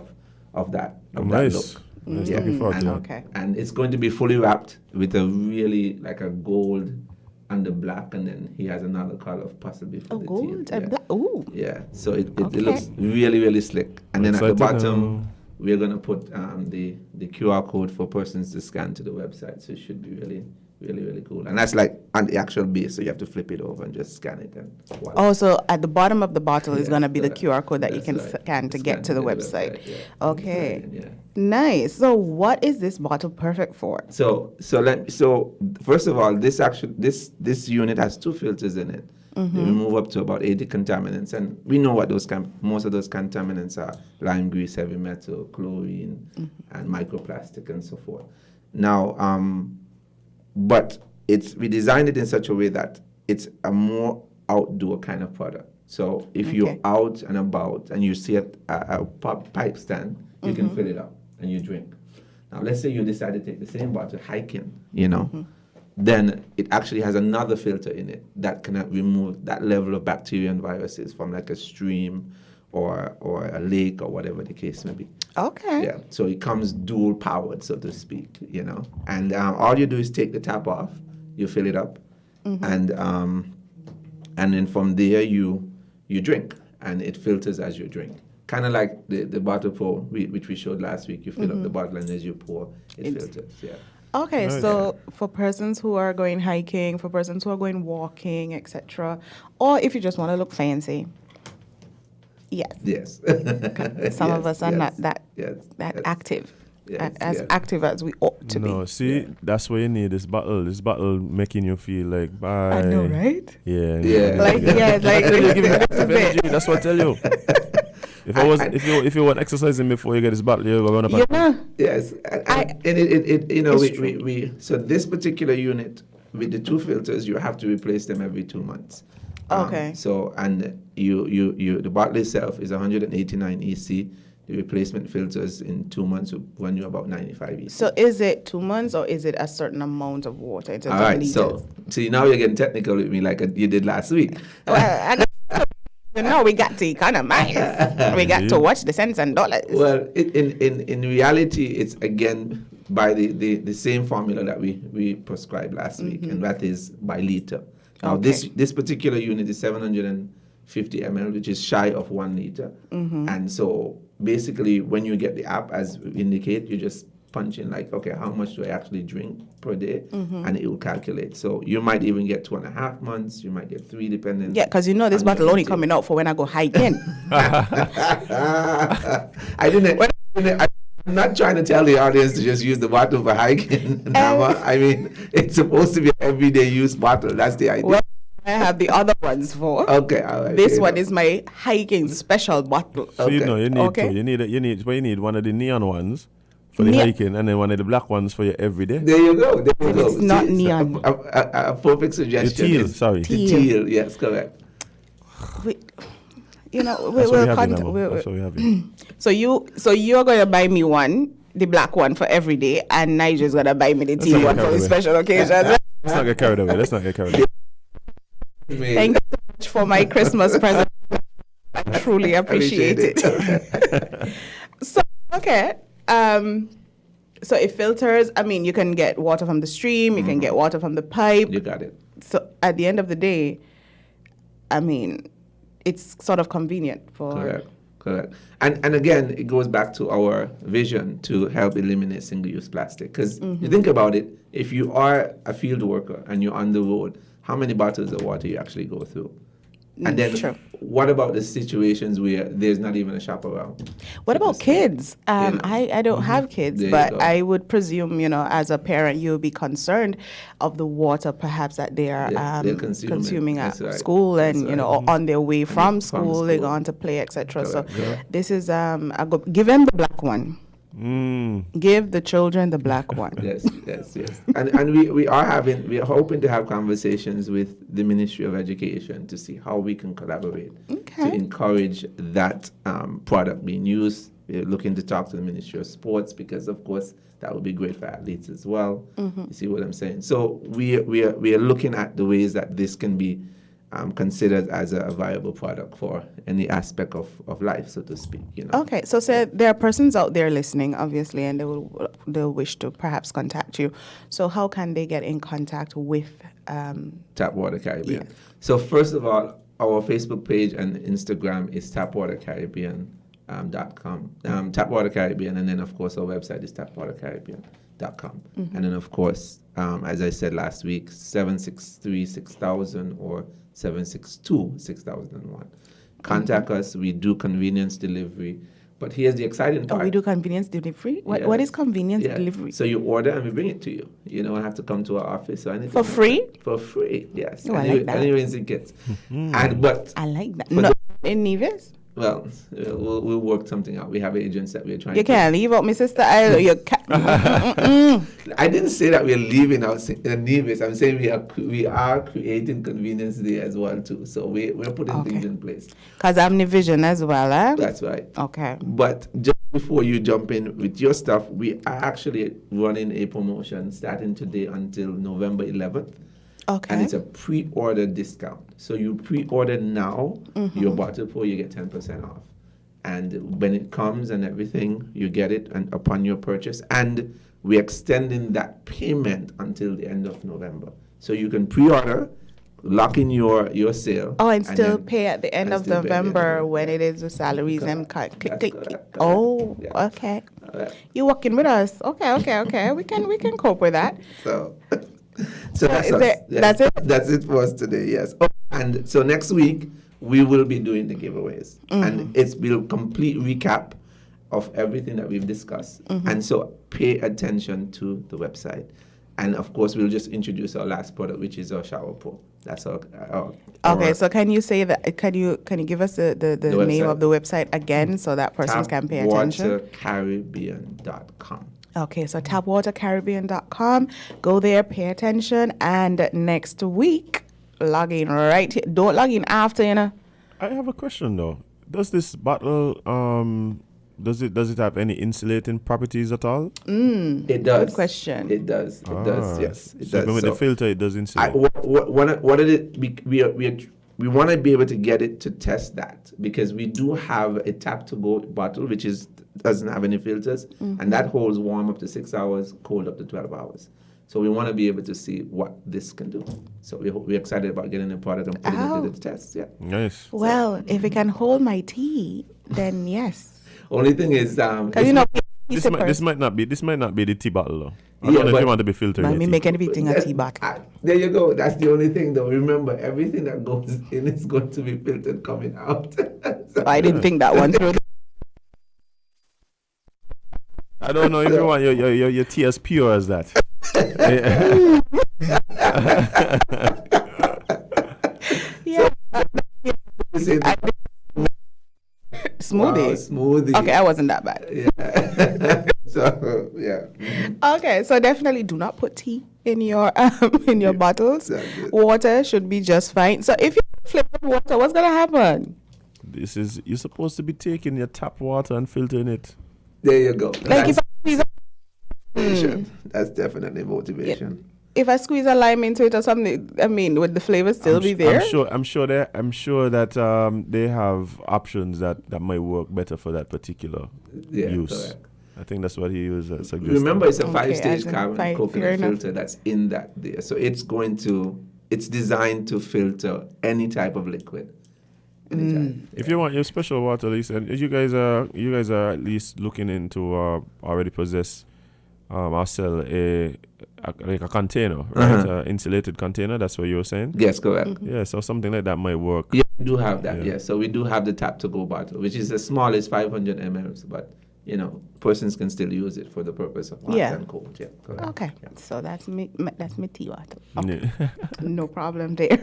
of that. Of Nice. That look. Nice. Yeah. Looking forward to that. Okay. And it's going to be fully wrapped with a really like a gold and the black, and then he has another color possibly for the gold teal. and black. Ooh. Yeah, so it Okay. looks really, really slick. And then at the Excited bottom, now. we're going to put the QR code for persons to scan to the website. So it should be really Really, really cool. And that's like on the actual base, so you have to flip it over and just scan it. And voila. Oh, so at the bottom of the bottle is Yeah, going to be the correct. QR code that you That's can right. scan to get to the website. Yeah. Okay. Yeah. Nice. So what is this bottle perfect for? So first of all, this unit has 2 filters in it. They remove up to about 80 contaminants, and we know what most of those contaminants are: lime grease, heavy metal, chlorine, and microplastic, and so forth. Now, but we designed it in such a way that it's a more outdoor kind of product. So if you're out and about and you see a pipe stand, you can fill it up and you drink. Now, let's say you decide to take the same bottle hiking, then it actually has another filter in it that can remove that level of bacteria and viruses from like a stream or a lake or whatever the case may be. Okay. Yeah, so it comes dual powered, so to speak, and all you do is take the tap off, you fill it up, and then from there you drink, and it filters as you drink. Kind of like the bottle pour, which we showed last week. You fill up the bottle, and as you pour, it filters. Yeah. Okay, Nice. so for persons who are going hiking, for persons who are going walking, etc., or if you just want to look fancy, yes. Yes. Some of us are not that yes, active, yes, as yes. active as we ought to No, be. see, that's why you need this bottle. This bottle making you feel like, bye. I know, right? Yeah. Yeah. Like, yeah, it's like, Give me this is energy. it. That's what I tell you. If you want exercising before you get this bottle, you go run up. You know, Yes, and It's true. we so this particular unit with the 2 filters, you have to replace them every 2 months. Okay. So and the bottle itself is 189 EC. The replacement filters in 2 months will run you about 95 EC. so is it 2 months or is it a certain amount of water? In terms All of right, liters? so see now you're getting technical with me like you did last week. Well, we got to economize. We got to watch the cents and dollars. Well, in reality, it's again by the same formula that we prescribed last week, and that is by liter. Now, this particular unit is 750 ml, which is shy of 1 liter. And so basically, when you get the app, as we indicate, you just punch in like, okay, how much do I actually drink per day? And it will calculate. So you might even get 2.5 months, you might get 3, depending. Yeah, because this on bottle your only intake. coming out for when I go hiking. I'm not trying to tell the audience to just use the bottle for hiking, Nama. I mean, it's supposed to be an everyday use bottle. That's the idea. Well, I have the other ones for. Okay, all right. This one is my hiking special bottle. So you need Okay. two. You need one of the neon ones for the hiking, and then one of the black ones for your everyday. There you go. There you go. It's not See, neon. A perfect The suggestion. teal, is sorry. The teal, yes, correct. We, That's what we have in That's what we have in. So you're going to buy me one, the black one for every day, and Nigel's going to buy me the Let's teal not one get for the carried away. special occasions. Let's not get carried away. Thank you so much for my Christmas present. I truly appreciate it. So, okay. So it filters. I mean, you can get water from the stream, you can get water from the pipe. You got it. So at the end of the day, I mean, it's sort of convenient for. Correct. And again, it goes back to our vision to help eliminate single-use plastic. Because you think about it, if you are a field worker and you're on the road, how many bottles of water you actually go through? And then True. what about the situations where there's not even a shop around? What about kids? Yeah. I don't have kids, There you but go. I would presume, as a parent, you'll be concerned of the water perhaps that they are They're consuming. at That's right. school and, That's right. or on their way from From school, they go school. on to play, etc. So Correct. this is, give them the black one. Mm. Give the children the black one. Yes. And we are hoping to have conversations with the Ministry of Education to see how we can collaborate Okay. to encourage that product being used. We're looking to talk to the Ministry of Sports because, of course, that would be great for athletes as well. You see what I'm saying? So we are looking at the ways that this can be considered as a viable product for any aspect of life, so to speak. Okay, so there are persons out there listening, obviously, and they'll wish to perhaps contact you. So how can they get in contact with? Tap Water Caribbean. Yes. So first of all, our Facebook page and Instagram is Tap Water Caribbean. .com, Tapwater Caribbean, and then of course our website is tapwatercaribbean.com. And then of course, as I said last week, 763-6000 or 762-6001. Contact us. We do convenience delivery. But here's the exciting part. Oh, we do convenience delivery? What Yes. is convenience Yeah. delivery? So you order and we bring it to you. You don't have to come to our office or anything. For free? For free, yes. Oh, I like that. Anyways it gets. But I like that. For No, in Nevis? well, we'll work something out. We have agents that we're trying You to. can't leave out my sister. You can't. I didn't say that we're leaving out Nevis. I'm saying we are creating convenience there as well too. So we're putting things in place. Because I'm the vision as well, eh? That's right. Okay. But just before you jump in with your stuff, we are actually running a promotion starting today until November 11th. Okay. And it's a pre-order discount. So you pre-order now, your bottle pour, you get 10% off. And when it comes and everything, you get it and upon your purchase. And we're extending that payment until the end of November. So you can pre-order, lock in your sale. Oh, and still then- pay at the end and of still pay at the end of November November. when it is the salaries and Correct. click, That's click. correct. Oh, Yeah. okay. Alright. You working with us? Okay. We can cope with that. So that's is us. it- that's it? That's it for us today. Yes. Oh, and so next week we will be doing the giveaways, and it's will complete recap of everything that we've discussed. And so pay attention to the website, and of course we'll just introduce our last product, which is our shower pro. That's our Okay, so can you say that? Can you give us the name website. of the website again so that persons can pay attention? Tapwatercaribbean.com. Okay, so tapwatercaribbean.com. Go there, pay attention, and next week log in right here. Don't log in after, you know. I have a question though. Does this bottle does it have any insulating properties at all? It does. Good question. It does. It does. Yes, it so does. even with the filter, it does insulate. What did it? We want to be able to get it to test that because we do have a tap to go bottle which doesn't have any filters and that holds warm up to 6 hours, cold up to 12 hours. So we want to be able to see what this can do. So we're excited about getting the product and putting it to the test. Yeah. Nice. Well, if it can hold my tea, then yes. Only thing is, Because you know, This might not be the tea bottle though. I Yeah, don't know if but- you want to be filtered. let me make everything a tea bottle. there you go. That's the only thing though. Remember, everything that goes in is going to be filtered coming out. So- I didn't think that one through. I don't know if you want your tea as pure as that. Yeah. You say that- Smoothie. Wow, smoothie. Okay, I wasn't that bad. Yeah. So yeah. Okay, so definitely do not put tea in your bottles. Exactly. Water should be just fine. So if you flavored water, what's gonna happen? You're supposed to be taking your tap water and filtering it. There you go. Like if I squeeze motivation. That's definitely motivation. if I squeeze a lime into it or something, I mean, would the flavor still be there? I'm sure that they have options that might work better for that particular Yeah, use. correct. I think that's what he was suggesting. Remember, it's a Okay, 5-stage as in carbon fair coconut enough. filter that's in that there. So it's designed to filter any type of liquid. Anytime. If you want your special water, Lisa, and you guys are at least looking into already possess or sell a container, right? Insulated container. That's what you were saying. Yes, correct. Yeah, so something like that might work. Yeah, we do have that. Yeah. Yes, so we do have the tap to go bottle, which is as small as 500 mLs, but persons can still use it for the purpose of hot Yeah. and cold. Yeah, correct. Okay, Yeah. so that's me tea water. Yeah. No problem there.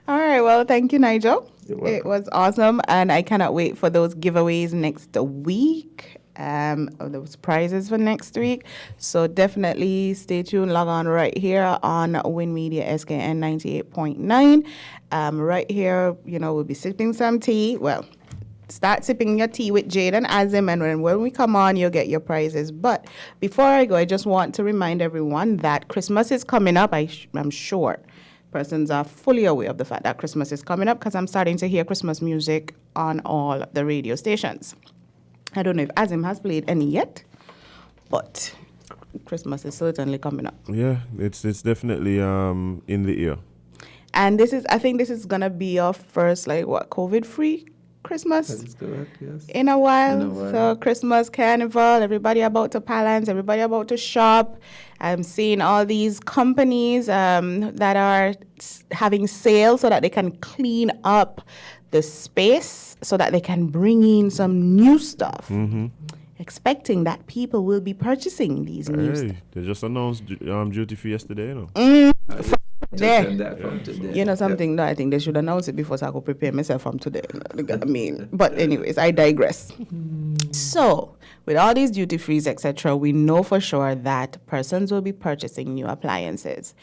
All right, well, thank you, Nigel. You're It welcome. was awesome, and I cannot wait for those giveaways next week. Those prizes for next week. So definitely stay tuned. Log on right here on Win Media SKN 98.9. Right here, we'll be sipping some tea. Well, start sipping your tea with Jade and Azim, and when we come on, you'll get your prizes. But before I go, I just want to remind everyone that Christmas is coming up. I'm sure persons are fully aware of the fact that Christmas is coming up because I'm starting to hear Christmas music on all the radio stations. I don't know if Azim has played any yet, but Christmas is certainly coming up. Yeah, it's definitely in the ear. And I think this is gonna be our first COVID-free Christmas That is correct, yes. in a while. In a while. So Christmas, Carnival, everybody about to balance, everybody about to shop. I'm seeing all these companies that are having sales so that they can clean up the space so that they can bring in some new stuff. Expecting that people will be purchasing these new stuff. Hey, they just announced duty free yesterday, you know. There. Taken that from today. You know something? No, I think they should announce it before so I could prepare myself from today. I mean, but anyways, I digress. So, with all these duty frees, etc., we know for sure that persons will be purchasing new appliances.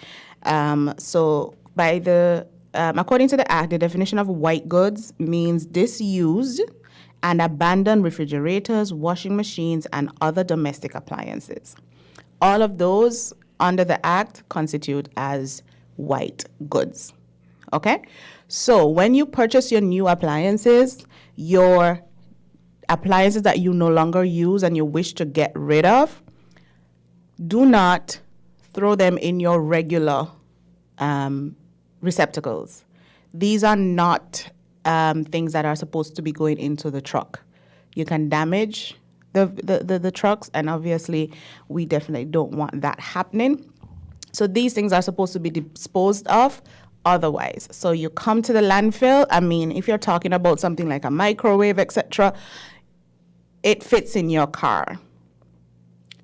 So, by the according to the Act, the definition of white goods means disused and abandoned refrigerators, washing machines, and other domestic appliances. All of those under the Act constitute as white goods. Okay? So when you purchase your new appliances, your appliances that you no longer use and you wish to get rid of, do not throw them in your regular receptacles. These are not things that are supposed to be going into the truck. You can damage the trucks, and obviously we definitely don't want that happening. So these things are supposed to be disposed of otherwise. So you come to the landfill. I mean, if you're talking about something like a microwave, etc., it fits in your car.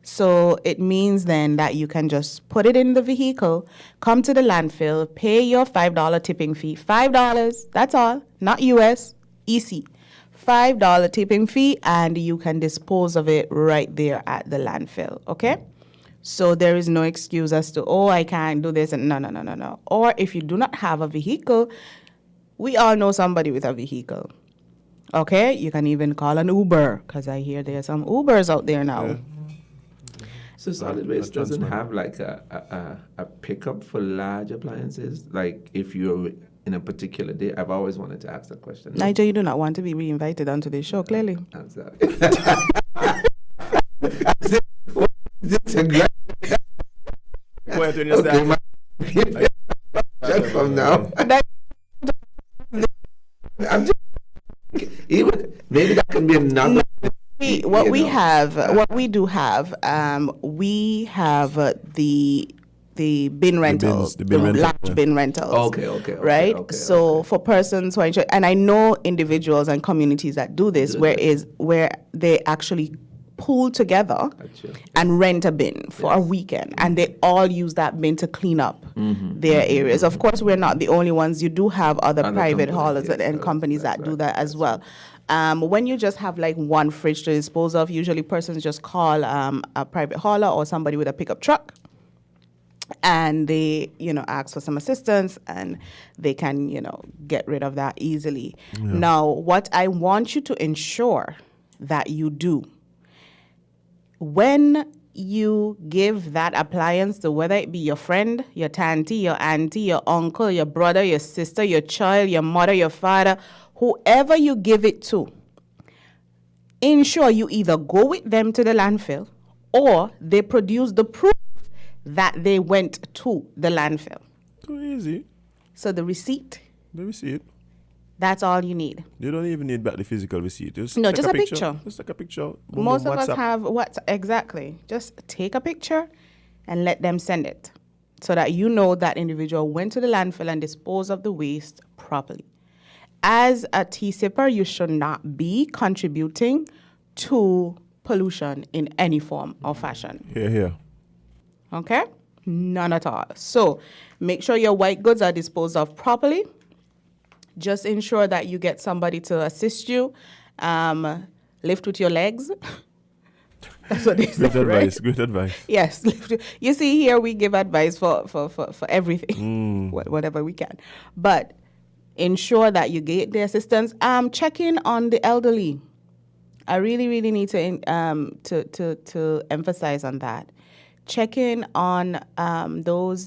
So it means then that you can just put it in the vehicle, come to the landfill, pay your $5 tipping fee. $5, that's all, not US, EC. $5 tipping fee, and you can dispose of it right there at the landfill, okay? So there is no excuse as to, oh, I can't do this. And no. Or if you do not have a vehicle, we all know somebody with a vehicle, okay? You can even call an Uber, because I hear there are some Ubers out there now. Yeah. So solid waste doesn't transfer. have like a pickup for large appliances? Like if you're in a particular day? I've always wanted to ask that question. Nigel, you do not want to be re-invited onto this show, clearly. I'm sorry. This a great Quiet when you okay, start. shut from now. I'm just even maybe that can be another. What we do have, the bin rentals, the bin rental, large yeah. bin rentals. Okay, right? okay, So okay. for persons who are interested, and I know individuals and communities that do this, where they actually pool together Gotcha. and rent a bin for a weekend, and they all use that bin to clean up their areas. Of course, we're not the only ones. You do have other private companies, haulers yes, and companies that's that do right, that as that's well. When you just have like one fridge to dispose of, usually persons just call a private hauler or somebody with a pickup truck, and they, ask for some assistance, and they can, get rid of that easily. Now, what I want you to ensure that you do, when you give that appliance to, whether it be your friend, your tanty, your auntie, your uncle, your brother, your sister, your child, your mother, your father, whoever you give it to, ensure you either go with them to the landfill or they produce the proof that they went to the landfill. Too easy. So the receipt, The receipt. that's all you need. You don't even need back the physical receipt. Just No, take just a picture. Just take a picture. Boom, Most boom, of us WhatsApp. have exactly. Just take a picture and let them send it so that you know that individual went to the landfill and disposed of the waste properly. As a tea sipper, you should not be contributing to pollution in any form or fashion. Here. Okay? None at all. So make sure your white goods are disposed of properly. Just ensure that you get somebody to assist you. Lift with your legs. That's what they say, Great right? advice. Great advice. Yes. You see, here we give advice for everything, whatever we can. But ensure that you get the assistance. Check in on the elderly. I really, really need to emphasize on that. Check in on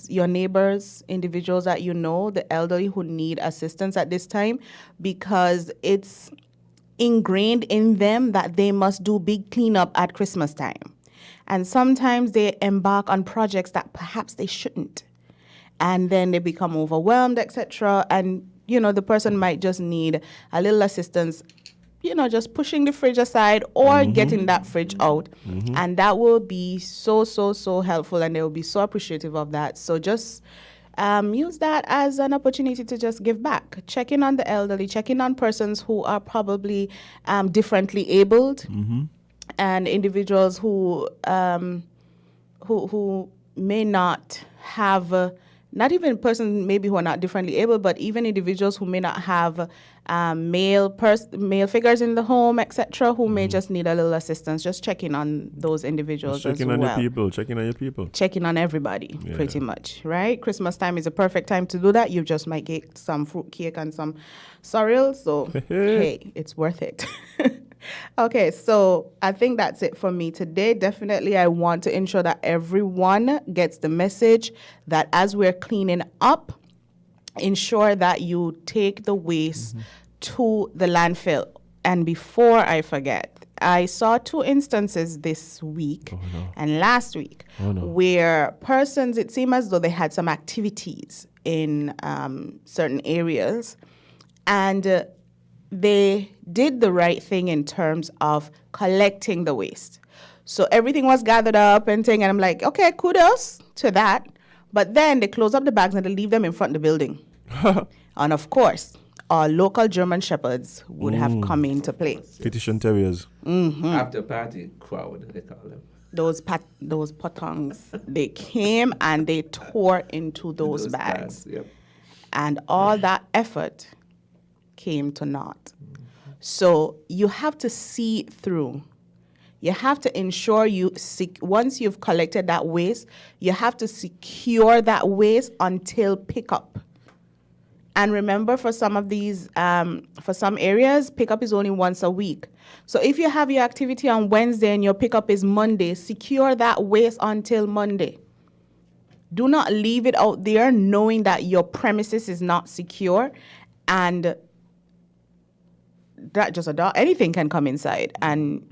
your neighbors, individuals that you know, the elderly who need assistance at this time, because it's ingrained in them that they must do big cleanup at Christmas time. And sometimes they embark on projects that perhaps they shouldn't. And then they become overwhelmed, etc. And, the person might just need a little assistance just pushing the fridge aside or getting that fridge out. And that will be so, so, so helpful, and they will be so appreciative of that. So just use that as an opportunity to just give back. Check in on the elderly, check in on persons who are probably differently abled, and individuals who may not have, not even persons maybe who are not differently able, but even individuals who may not have male figures in the home, etc., who may just need a little assistance. Just checking on those individuals Just checking as on well. checking on your people. Checking on everybody, pretty much, right? Christmas time is a perfect time to do that. You just might get some fruit cake and some cereal, so hey, it's worth it. Okay, so I think that's it for me today. Definitely, I want to ensure that everyone gets the message that as we're cleaning up, ensure that you take the waste to the landfill. And before I forget, I saw 2 instances this week and last week where persons, it seemed as though they had some activities in certain areas, and they did the right thing in terms of collecting the waste. So everything was gathered up and thing, and I'm like, okay, kudos to that. But then they close up the bags and they leave them in front of the building. And of course, our local German Shepherds would have come into play. Petition terriers. After party crowd, they call them. Those patongs, they came and they tore into those bags. Yep. And all that effort came to naught. So you have to see through. You have to ensure once you've collected that waste, you have to secure that waste until pickup. And remember, for some of these, for some areas, pickup is only once a week. So if you have your activity on Wednesday and your pickup is Monday, secure that waste until Monday. Do not leave it out there knowing that your premises is not secure, and that just anything can come inside and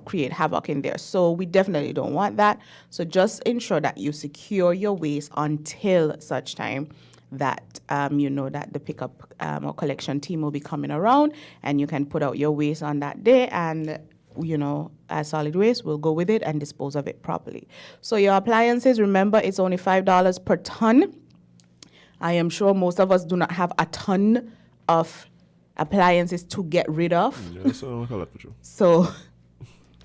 create havoc in there. So we definitely don't want that. So just ensure that you secure your waste until such time that that the pickup or collection team will be coming around, and you can put out your waste on that day, and as solid waste, we'll go with it and dispose of it properly. So your appliances, remember, it's only $5 per ton. I am sure most of us do not have a ton of appliances to get rid of. Yeah, so for sure. So,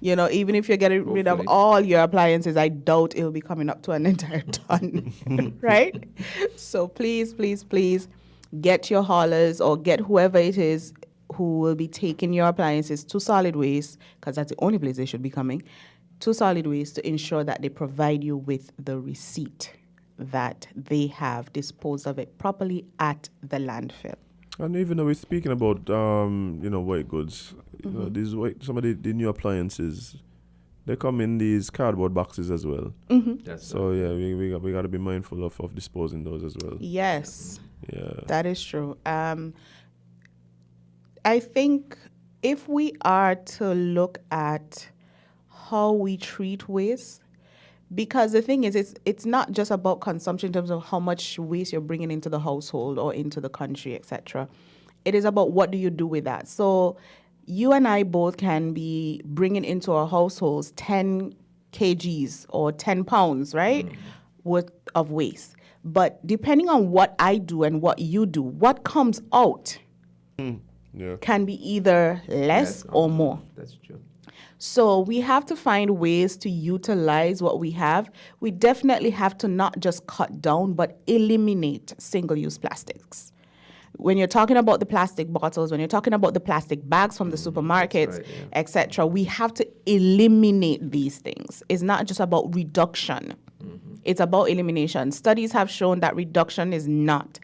even if you're getting rid of all your appliances, I doubt it'll be coming up to an entire ton, right? So please, please, please get your haulers or get whoever it is who will be taking your appliances to solid waste, because that's the only place they should be coming, to solid waste, to ensure that they provide you with the receipt that they have disposed of it properly at the landfill. And even though we're speaking about, white goods, these some of the new appliances, they come in these cardboard boxes as well. So yeah, we got to be mindful of disposing those as well. Yes. Yeah. That is true. I think if we are to look at how we treat waste, because the thing is, it's not just about consumption in terms of how much waste you're bringing into the household or into the country, etc. It is about what do you do with that. So you and I both can be bringing into our households 10 kgs or 10 pounds, right, worth of waste. But depending on what I do and what you do, what comes out can be either less or more. That's true. So we have to find ways to utilize what we have. We definitely have to not just cut down, but eliminate single-use plastics. When you're talking about the plastic bottles, when you're talking about the plastic bags from the supermarkets, etc., we have to eliminate these things. It's not just about reduction. It's about elimination. Studies have shown that reduction is not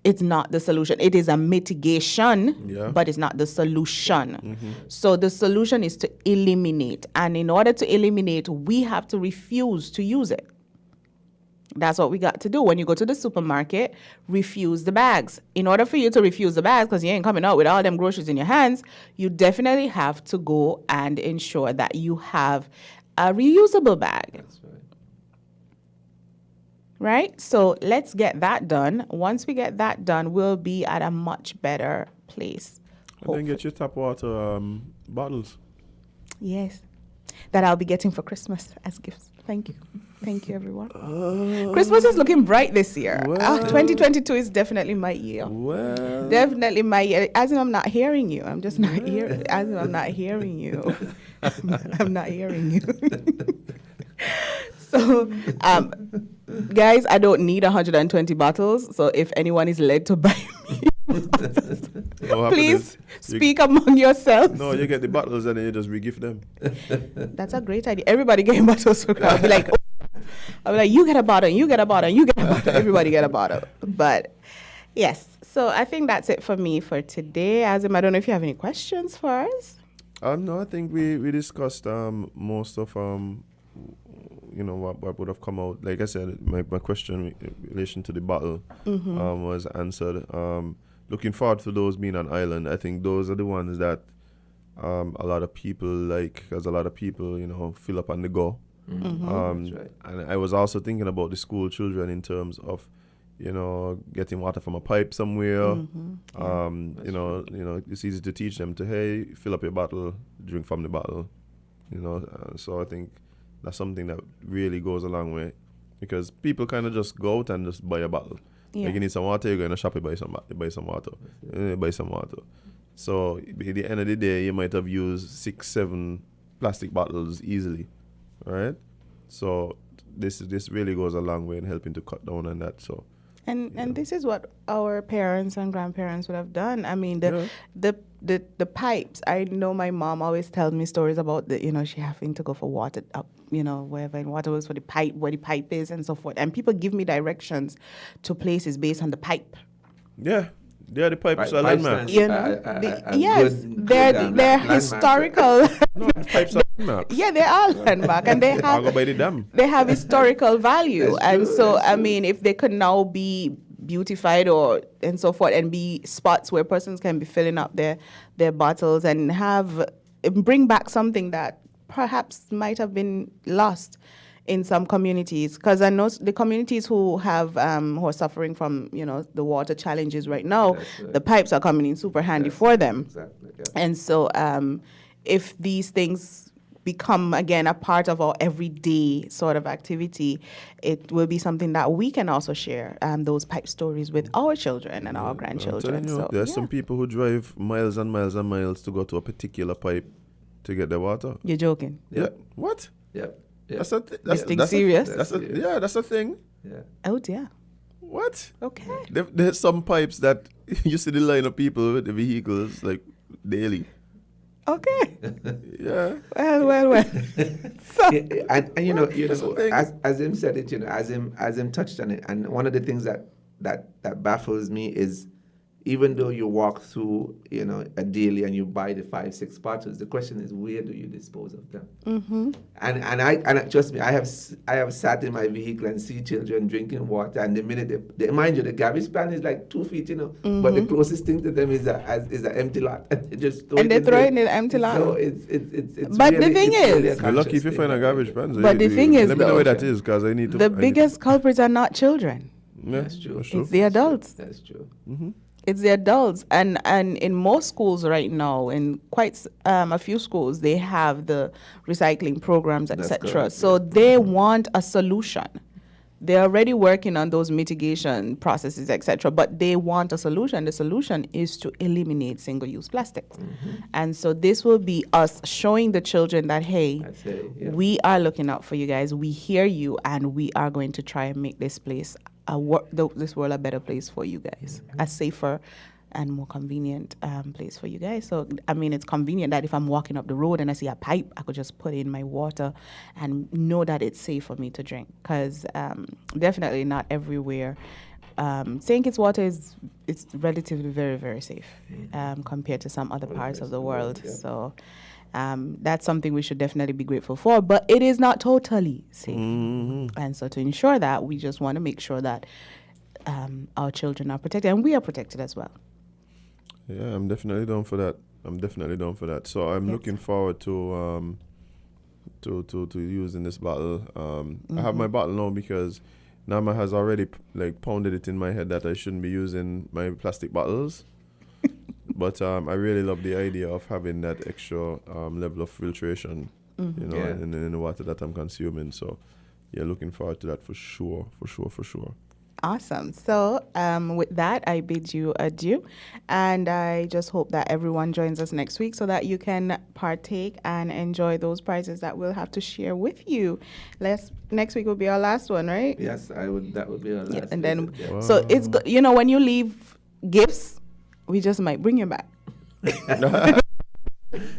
the solution. It is a mitigation, but it's not the solution. So the solution is to eliminate. And in order to eliminate, we have to refuse to use it. That's what we got to do. When you go to the supermarket, refuse the bags. In order for you to refuse the bags, because you ain't coming out with all them groceries in your hands, you definitely have to go and ensure that you have a reusable bag. That's right. Right? So let's get that done. Once we get that done, we'll be at a much better place And then get your tap water bottles. Yes. That I'll be getting for Christmas as gifts. Thank you. Thank you, everyone. Christmas is looking bright this year. 2022 is definitely my year. Well. Definitely my year. As in, I'm not hearing you. I'm just not hearing. As in, I'm not hearing you. I'm not hearing you. So, guys, I don't need 120 bottles. So if anyone is led to buy me bottles, please speak among yourselves. No, you get the bottles and then you just re-gift them. That's a great idea. Everybody getting bottles. I'll be like, I'll be like, you get a bottle, you get a bottle, you get a bottle. Everybody get a bottle. But yes, so I think that's it for me for today. Azim, I don't know if you have any questions for us. No, I think we discussed most of what would have come out. Like I said, my question in relation to the bottle was answered. Looking forward to those being on island. I think those are the ones that a lot of people like, because a lot of people, fill up on the go. That's right. And I was also thinking about the school children in terms of, getting water from a pipe somewhere. It's easy to teach them to, hey, fill up your bottle, drink from the bottle. So I think that's something that really goes a long way, because people kind of just go out and just buy a bottle. Yeah. Like you need some water, you go in a shop, you buy some water. Buy some water. So at the end of the day, you might have used 6-7 plastic bottles easily, right? So this really goes a long way in helping to cut down on that. So. And this is what our parents and grandparents would have done. I mean, the pipes. I know my mom always tells me stories about she having to go for water up, wherever in water was for the pipe, where the pipe is and so forth. And people give me directions to places based on the pipe. Yeah. Yeah, the pipes are landmarks. Yes, they're historical. No, the pipes are landmarks. Yeah, they are landmark, and they I'll go by the dam. They have historical value, and so I mean, if they could now be beautified and so forth, and be spots where persons can be filling up their bottles and bring back something that perhaps might have been lost in some communities, because I know the communities who are suffering from the water challenges right now, the pipes are coming in super handy for them. Exactly. Yeah. And so if these things become again a part of our everyday sort of activity, it will be something that we can also share those pipe stories with our children and our grandchildren. There's some people who drive miles and miles and miles to go to a particular pipe to get their water. You're joking? Yeah. What? Yep. That's a serious? That's a thing. Yeah. Oh dear. What? Okay. There's some pipes that you see the line of people with the vehicles like daily. Okay. Yeah. Well. So, and as him said it, as him touched on it, and one of the things that baffles me is, even though you walk through, a daily and you buy the 5-6 bottles, the question is, where do you dispose of them? mm-hmm. And trust me, I have sat in my vehicle and see children drinking water, and the minute they mind you, the garbage pan is like 2 feet, but the closest thing to them is a empty lot, and they just throw they throw it in an empty lot. So it's But really, the thing is, you're lucky if you find a garbage pan. But the thing is, let me know where that is, because I need to. The biggest culprits are not children. Yeah, That's true. It's the adults. That's true. Mm-hmm. It's the adults, and in most schools right now, in quite a few schools, they have the recycling programs, etc. So they want a solution. They're already working on those mitigation processes, etc. But they want a solution. The solution is to eliminate single-use plastics, and so this will be us showing the children that, hey, we are looking out for you guys. We hear you, and we are going to try and make this place this world a better place for you guys, a safer and more convenient place for you guys. So, I mean, it's convenient that if I'm walking up the road and I see a pipe, I could just put in my water and know that it's safe for me to drink, because definitely not everywhere. St. Kitts water it's relatively very, very safe compared to some other parts of the world. Yeah. So that's something we should definitely be grateful for, but it is not totally safe. And so to ensure that, we just want to make sure that our children are protected, and we are protected as well. Yeah, I'm definitely down for that. So I'm looking forward to using this bottle. I have my bottle now because Nama has already pounded it in my head that I shouldn't be using my plastic bottles. But I really love the idea of having that extra level of filtration, you know, in the water that I'm consuming. So, yeah, looking forward to that for sure. Awesome. So with that, I bid you adieu. And I just hope that everyone joins us next week so that you can partake and enjoy those prizes that we'll have to share with you. Next week will be our last one, right? Yes, that would be our last. And then, visit, yeah. so it's, when you leave gifts, we just might bring you back.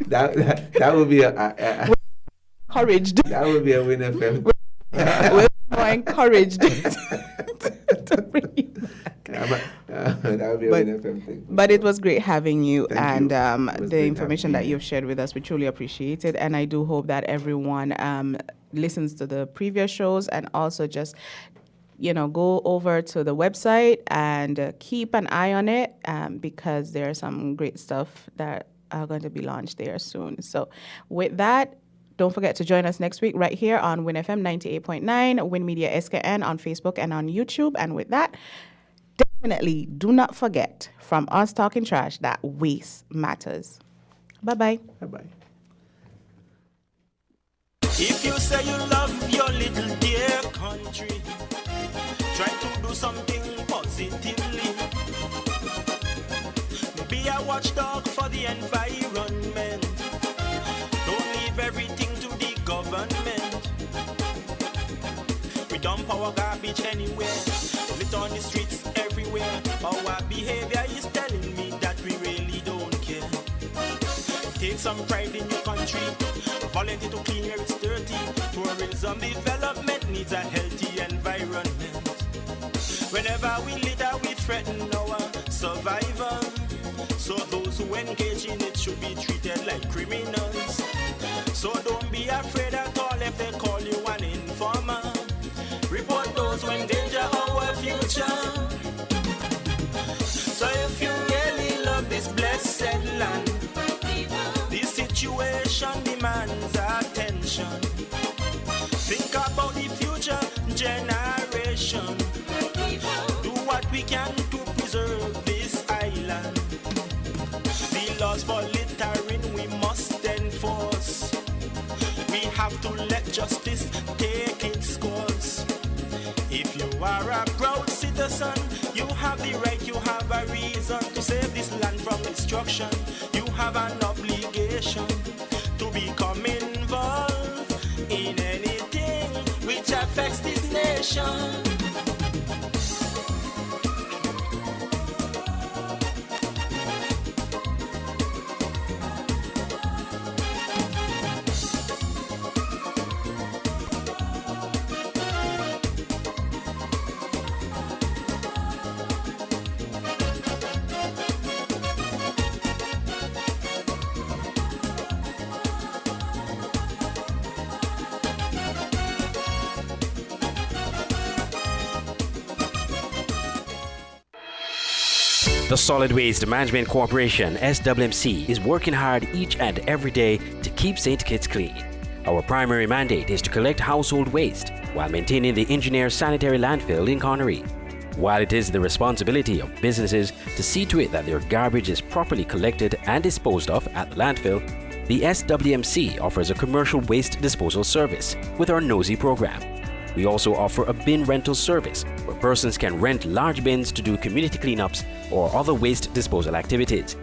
that would be Encouraged. that would be a Win FM. We're more encouraged to bring you back. That would be a Win FM thing. But it was great having you. Thank And you. the information that you've shared with us, we truly appreciate it. And I do hope that everyone listens to the previous shows and also just go over to the website and keep an eye on it because there's some great stuff that are going to be launched there soon. So with that, don't forget to join us next week right here on Win FM 98.9, Win Media SKN on Facebook and on YouTube. And with that, definitely do not forget from us talking trash that waste matters. Bye-bye. Bye-bye. If you say you love your little dear country, try to do something positively. Be a watchdog for the environment. Don't leave everything to the government. We dump our garbage anywhere, lit on the streets everywhere. Our behavior is telling me that we really don't care. Take some pride in your country. Volunteer to clean where it's dirty. Tourism development needs a healthy environment. Whenever we litter, we threaten our survival. So those who engage in it should be treated like criminals. So don't be afraid at all if they call you an informer. Report those who endanger our future. So if you really love this blessed land, this situation demands attention. Think about the future generation. Do what we can to preserve this island. The laws for littering we must enforce. We have to let justice take its course. If you are a proud citizen, you have the right, you have a reason to save this land from destruction. You have an obligation to become involved in anything which affects this nation. The Solid Waste Management Corporation, SWMC, is working hard each and every day to keep St. Kitts clean. Our primary mandate is to collect household waste while maintaining the engineer's sanitary landfill in Connery. While it is the responsibility of businesses to see to it that their garbage is properly collected and disposed of at the landfill, the SWMC offers a commercial waste disposal service with our Nosy program. We also offer a bin rental service where persons can rent large bins to do community cleanups or other waste disposal activities.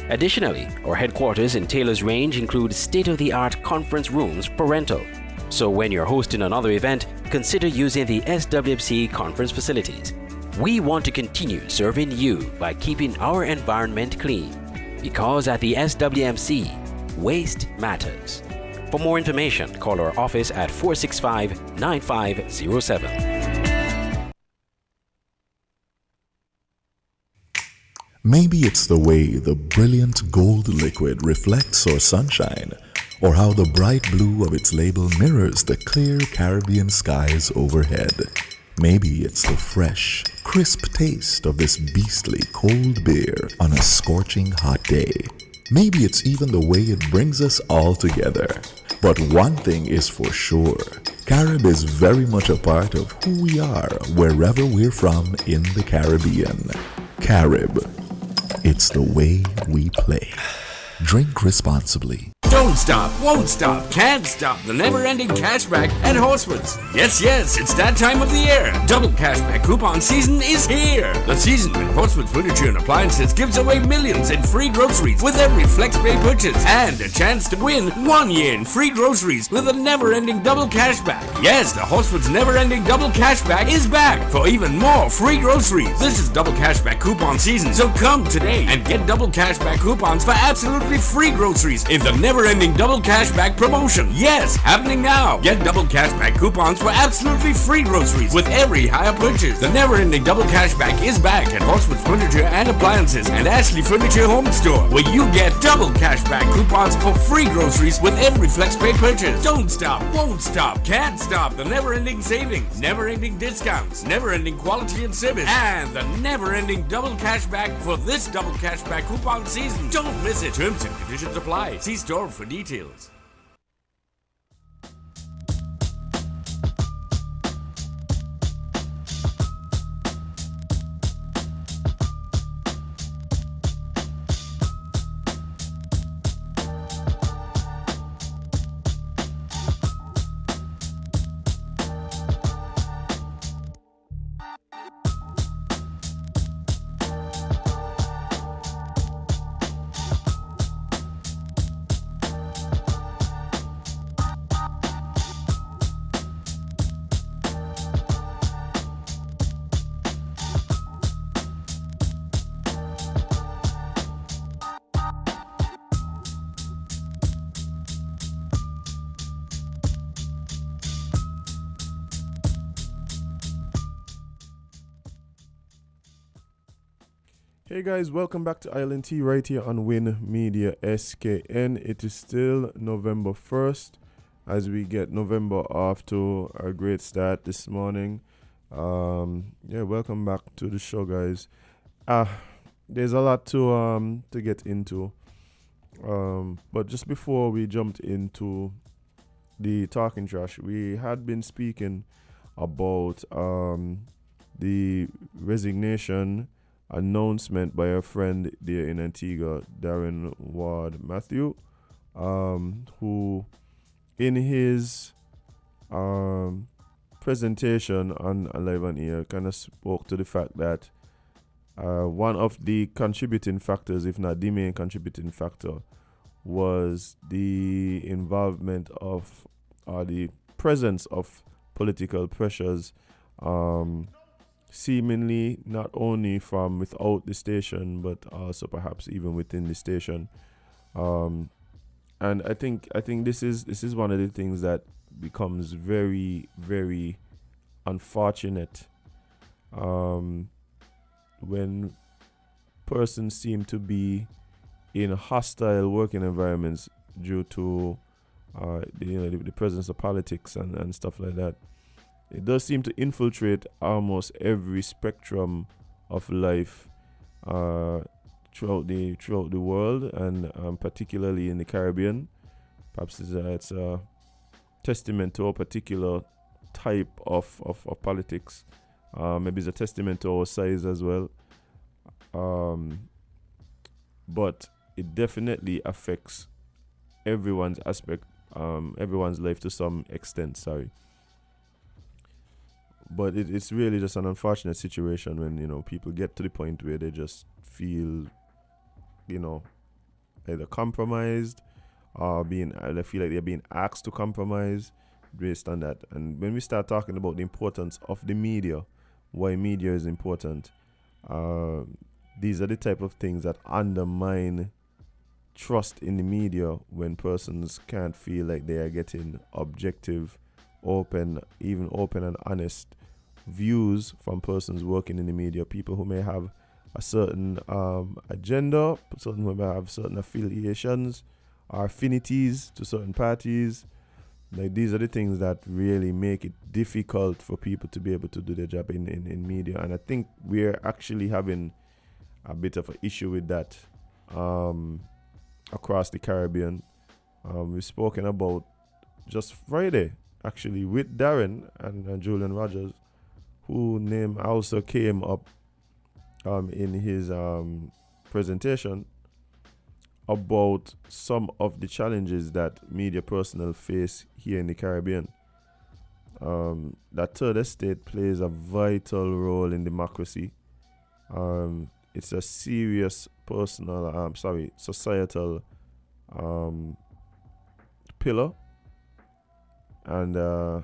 Additionally, our headquarters in Taylor's Range include state-of-the-art conference rooms for rental. So when you're hosting another event, consider using the SWMC conference facilities. We want to continue serving you by keeping our environment clean. Because at the SWMC, waste matters. For more information, call our office at 465-9507. Maybe it's the way the brilliant gold liquid reflects our sunshine, or how the bright blue of its label mirrors the clear Caribbean skies overhead. Maybe it's the fresh, crisp taste of this beastly cold beer on a scorching hot day. Maybe it's even the way it brings us all together. But one thing is for sure, Carib is very much a part of who we are wherever we're from in the Caribbean. Carib, It's the way we play. Drink responsibly. Don't stop, won't stop, can't stop the never-ending cashback at Horsewoods. Yes, it's that time of the year. Double cashback coupon season is here. The season when Horsewoods Furniture and Appliances gives away millions in free groceries with every FlexPay purchase and a chance to win 1 year in free groceries with a never-ending double cashback. Yes, the Horsewoods never-ending double cashback is back for even more free groceries. This is double cashback coupon season, so come today and get double cashback coupons for absolutely free groceries in the never-ending double cashback promotion. Yes, happening now. Get double cashback coupons for absolutely free groceries with every higher purchase. The never-ending double cashback is back at Horsewoods Furniture and Appliances and Ashley Furniture Home Store, where you get double cashback coupons for free groceries with every FlexPay purchase. Don't stop, won't stop, can't stop the never-ending savings, never-ending discounts, never-ending quality and service, and the never-ending double cashback for this double cashback coupon season. Don't miss it. Terms and conditions apply. See store for details. Hey guys, welcome back to Island Tea right here on Win Media SKN. It is still November 1st as we get November off to a great start this morning. Welcome back to the show, guys. There's a lot to get into. But just before we jumped into the talking trash, we had been speaking about the resignation announcement by a friend there in Antigua, Darren Matthew, who in his presentation on Live on Air kind of spoke to the fact that one of the contributing factors, if not the main contributing factor, was the involvement of or the presence of political pressures, seemingly not only from without the station but also perhaps even within the station. And I think this is one of the things that becomes very, very unfortunate when persons seem to be in hostile working environments due to the presence of politics and stuff like that. It does seem to infiltrate almost every spectrum of life throughout the world, and particularly in the Caribbean. Perhaps it's a testament to a particular type of politics. Maybe it's a testament to our size as well. But it definitely affects everyone's life to some extent. But it's really just an unfortunate situation when people get to the point where they just feel either compromised or they feel like they're being asked to compromise based on that. And when we start talking about the importance of the media, why media is important, these are the type of things that undermine trust in the media when persons can't feel like they are getting objective, open and honest views from persons working in the media, people who may have a certain agenda, certain who may have certain affiliations or affinities to certain parties. Like, these are the things that really make it difficult for people to be able to do their job in media. And I think we're actually having a bit of an issue with that across the Caribbean. We've spoken about just Friday, actually, with Darren and Julian Rogers, who name also came up in his presentation about some of the challenges that media personnel face here in the Caribbean. That third estate plays a vital role in democracy. It's a serious societal pillar, and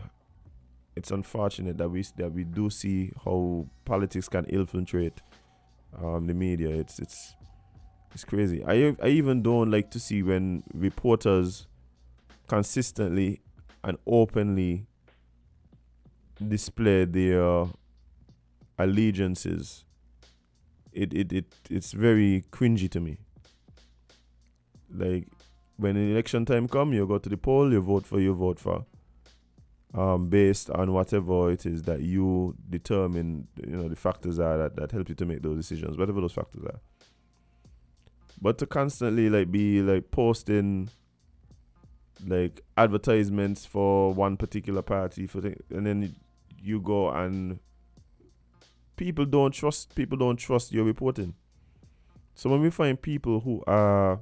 it's unfortunate that we do see how politics can infiltrate the media. It's crazy. I even don't like to see when reporters consistently and openly display their allegiances. It's very cringy to me. Like, when election time come, you go to the poll, you vote for, based on whatever it is that you determine, the factors are that help you to make those decisions, whatever those factors are. But to constantly be posting advertisements for one particular party and then you go and people don't trust your reporting. So when we find people who are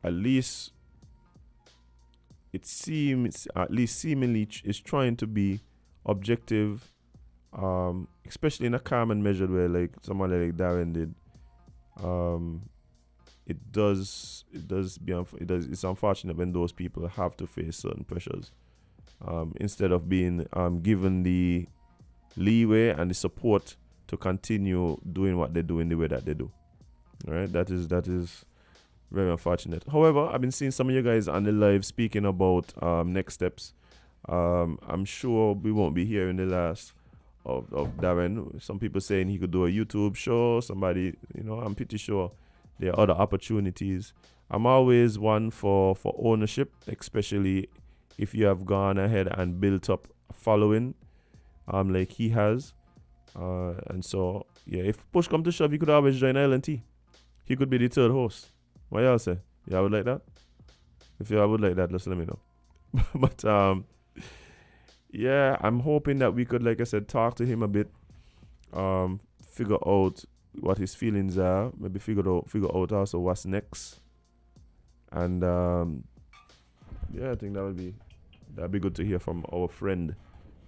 at least seemingly is trying to be objective, especially in a calm and measured way, like someone like Darren did, it's unfortunate when those people have to face certain pressures, instead of being given the leeway and the support to continue doing what they do in the way that they do. All right, that is very unfortunate. However, I've been seeing some of you guys on the live speaking about next steps. I'm sure we won't be hearing the last of Darren. Some people saying he could do a YouTube show. Somebody, I'm pretty sure there are other opportunities. I'm always one for ownership, especially if you have gone ahead and built up a following, like he has. And so, yeah, if push come to shove, he could always join ILNT. He could be the third host. What y'all say? Y'all would like that? If y'all would like that, just let me know. But yeah, I'm hoping that we could, like I said, talk to him a bit, figure out what his feelings are, maybe figure out also what's next, and yeah, I think that'd be good to hear from our friend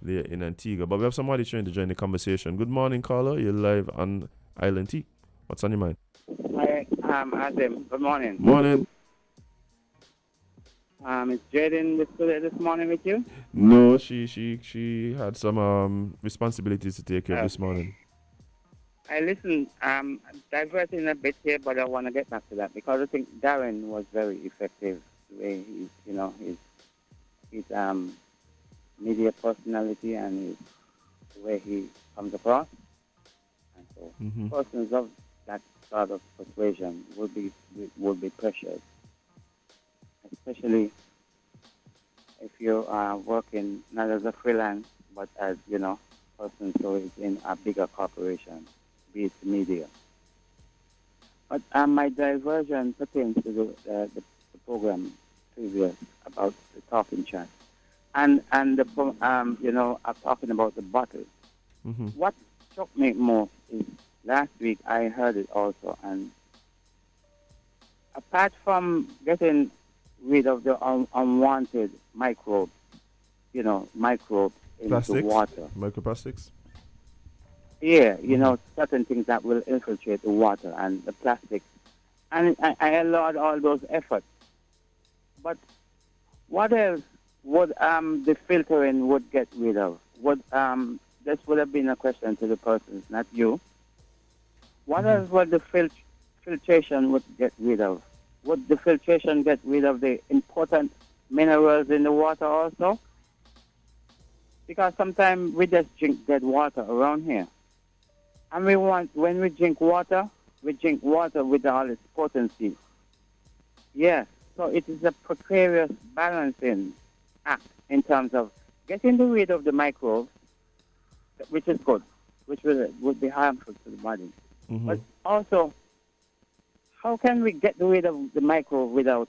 there in Antigua. But we have somebody trying to join the conversation. Good morning, caller. You're live on Island T. What's on your mind? Hi, Adam. Good morning. Morning. Is Jaden this morning with you? No, she had some responsibilities to take care of this morning. I listened, diverting a bit here, but I want to get back to that because I think Darren was very effective. The way his media personality and the way he comes across, and so persons of that sort of persuasion would be precious, especially if you are working not as a freelance but as person who is in a bigger corporation, be it the media. But my diversion pertains to the program previous about the talking chat, and the I'm talking about the bottle. What struck me most is last week I heard it also, and apart from getting rid of the unwanted microbes, microbes into Plastics? water. Microplastics? Yeah, certain things that will infiltrate the water and the plastics. And I allowed all those efforts. But what else would the filtering would get rid of? This would have been a question to the persons, not you. What else would the filtration would get rid of? Would the filtration get rid of the important minerals in the water also? Because sometimes we just drink dead water around here. And when we drink water with all its potency. Yes, so it is a precarious balancing act in terms of getting rid of the microbes, which is good, which would be harmful to the body. But also, how can we get rid of the microbe without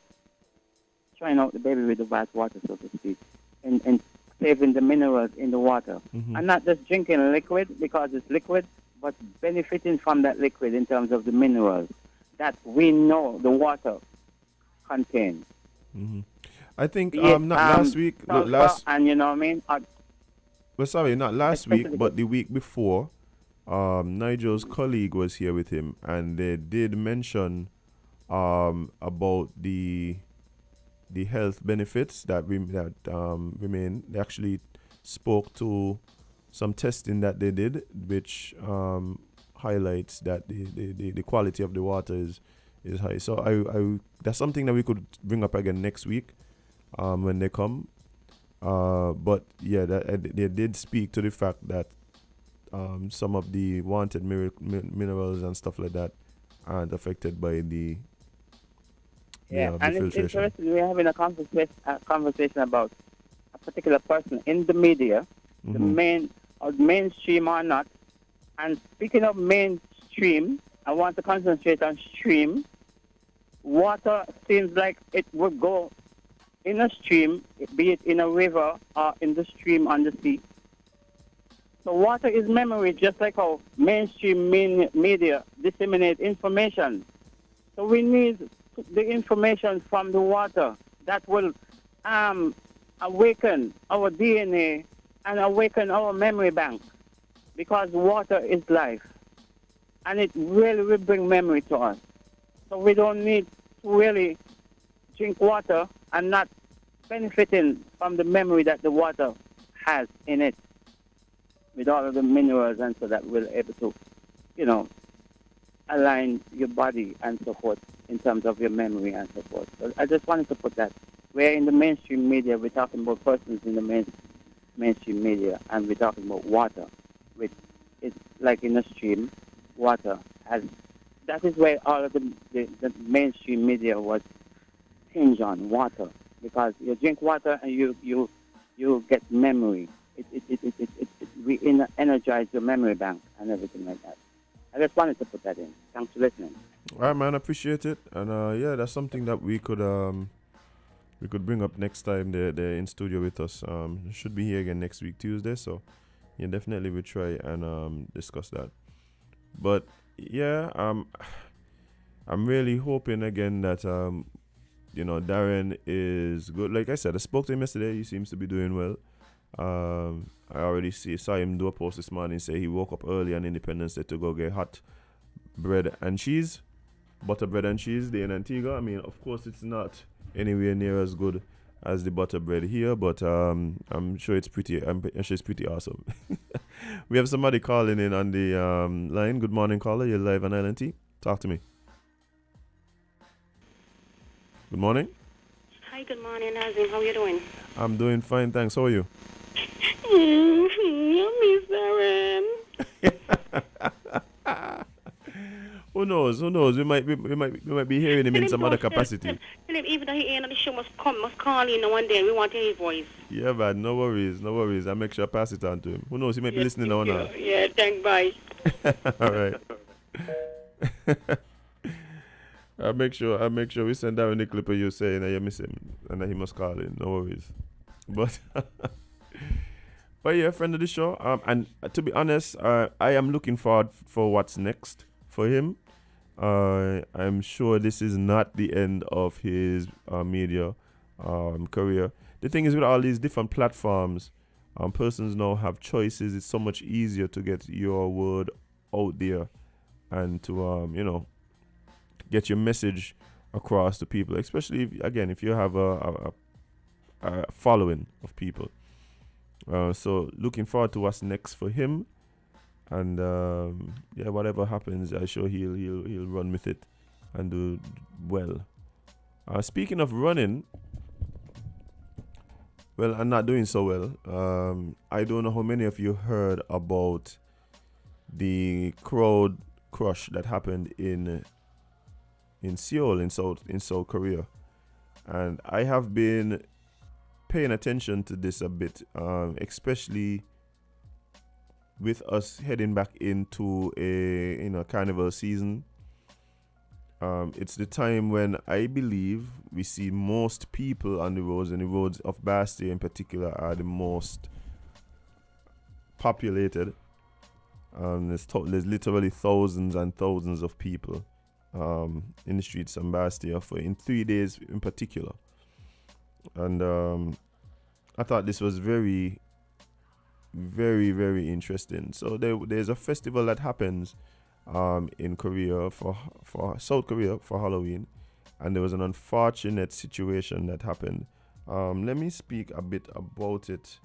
throwing out the baby with the bathwater, so to speak, and saving the minerals in the water? And not just drinking liquid because it's liquid, but benefiting from that liquid in terms of the minerals that we know the water contains. Mm-hmm. I think Be it, not last week. sulfur Last and you know what I mean. well, sorry, not last week, Especially but the week before. Nigel's colleague was here with him, and they did mention about the health benefits that remain. They actually spoke to some testing that they did, which highlights that the quality of the water is high. So I that's something that we could bring up again next week when they come. But yeah, they did speak to the fact that some of the wanted minerals and stuff like that aren't affected by the and it's filtration. interesting. We're having a conversation about a particular person in the media, the mainstream or not. And speaking of mainstream, I want to concentrate on stream. Water seems like it would go in a stream, be it in a river or in the stream on the sea. So water is memory, just like how mainstream media disseminate information. So we need the information from the water that will awaken our DNA and awaken our memory bank, because water is life, and it really will bring memory to us. So we don't need to really drink water and not benefiting from the memory that the water has in it, with all of the minerals, and so that we're able to, align your body and so forth in terms of your memory and so forth. So I just wanted to put that. Where in the mainstream media, we're talking about persons in the mainstream media, and we're talking about water, which is like in a stream. Water has. That is where all of the mainstream media was hinged on water, because you drink water and you get memory. We energize your memory bank and everything like that. I just wanted to put that in. Thanks for listening. All right, man, appreciate it. And yeah, that's something that we could bring up next time they're in studio with us. Should be here again next week, Tuesday. So yeah, definitely we'll try and discuss that. But yeah, I'm really hoping again that Darren is good. Like I said, I spoke to him yesterday. He seems to be doing well. I already saw him do a post this morning, say he woke up early on Independence Day to go get hot bread and cheese, butter bread and cheese there in Antigua. I mean, of course, it's not anywhere near as good as the butter bread here, but I'm sure it's pretty awesome. We have somebody calling in on the line. Good morning, caller. You're live on LNT. Talk to me. Good morning. Hi, good morning, Nazim. How are you doing? I'm doing fine, thanks. How are you? Miss Darren. Who knows? We might be hearing him in some other capacity. Philip, even though he ain't on the show, must call in one day. We want to hear his voice. Yeah, man. No worries. I'll make sure I pass it on to him. Who knows? He might be listening now. Yeah, thank bye. All right. I'll make sure we send down the clip of you saying that you miss him and that he must call in. No worries. But yeah, friend of the show. And to be honest, I am looking forward for what's next for him. I'm sure this is not the end of his media career. The thing is, with all these different platforms, persons now have choices. It's so much easier to get your word out there and to get your message across to people, especially if you have a following of people. So looking forward to what's next for him, and whatever happens, I'm sure he'll run with it and do well. Speaking of running, well, I'm not doing so well. I don't know how many of you heard about the crowd crush that happened in Seoul in South Korea, and I have been paying attention to this a bit, especially with us heading back into a carnival season. It's the time when I believe we see most people on the roads, and the roads of Bastille in particular are the most populated. There's literally thousands and thousands of people in the streets of Bastia in 3 days in particular. And I thought this was very, very, very interesting. So there's a festival that happens in Korea for South Korea for Halloween, and there was an unfortunate situation that happened. Let me speak a bit about it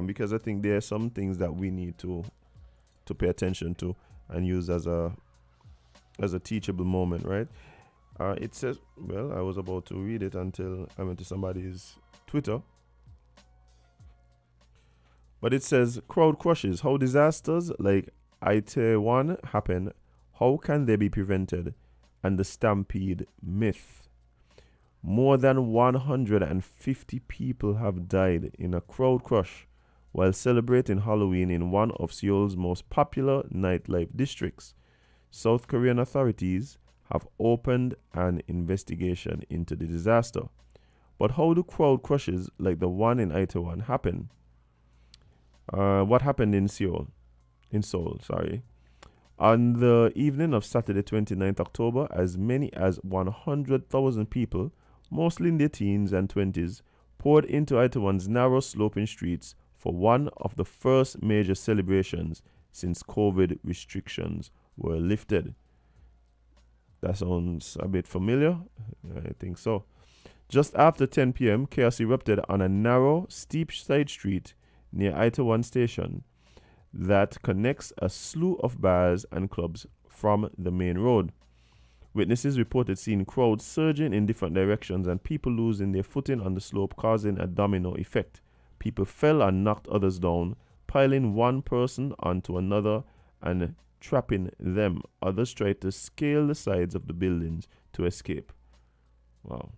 because I think there are some things that we need to pay attention to and use as a teachable moment, right? It says, well, I was about to read it until I went to somebody's Twitter. But it says, crowd crushes, how disasters like Itaewon happen, how can they be prevented? And the stampede myth. More than 150 people have died in a crowd crush while celebrating Halloween in one of Seoul's most popular nightlife districts. South Korean authorities have opened an investigation into the disaster. But how do crowd crushes like the one in Itaewon happen? What happened in Seoul? On the evening of Saturday, 29th October, as many as 100,000 people, mostly in their teens and 20s, poured into Itaewon's narrow sloping streets for one of the first major celebrations since COVID restrictions were lifted. That sounds a bit familiar. I think so. Just after 10 p.m., chaos erupted on a narrow, steep side street near Itaewon Station that connects a slew of bars and clubs from the main road. Witnesses reported seeing crowds surging in different directions and people losing their footing on the slope, causing a domino effect. People fell and knocked others down, piling one person onto another and trapping them. Others tried to scale the sides of the buildings to escape. Wow.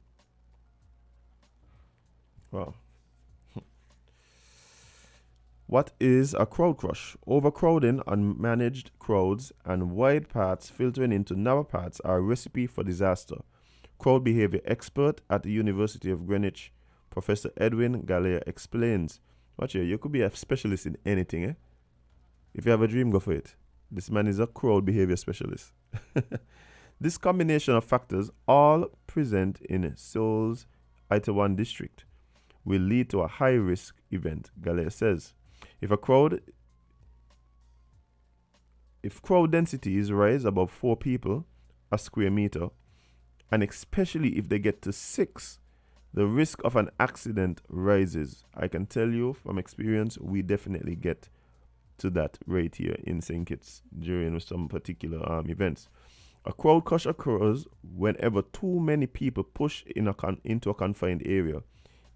What is a crowd crush? Overcrowding, unmanaged crowds, and wide paths filtering into narrow paths are a recipe for disaster. Crowd behavior expert at the University of Greenwich, Professor Edwin Galea explains. Watch here, you could be a specialist in anything, eh? If you have a dream, go for it. This man is a crowd behavior specialist. This combination of factors, all present in Seoul's Itaewon district, will lead to a high-risk event, Galea says. If crowd densities rise above 4 people a square meter, and especially if they get to 6, the risk of an accident rises. I can tell you from experience, we definitely get to that right here in St. Kitts during some particular events. A crowd crush occurs whenever too many people push into a confined area,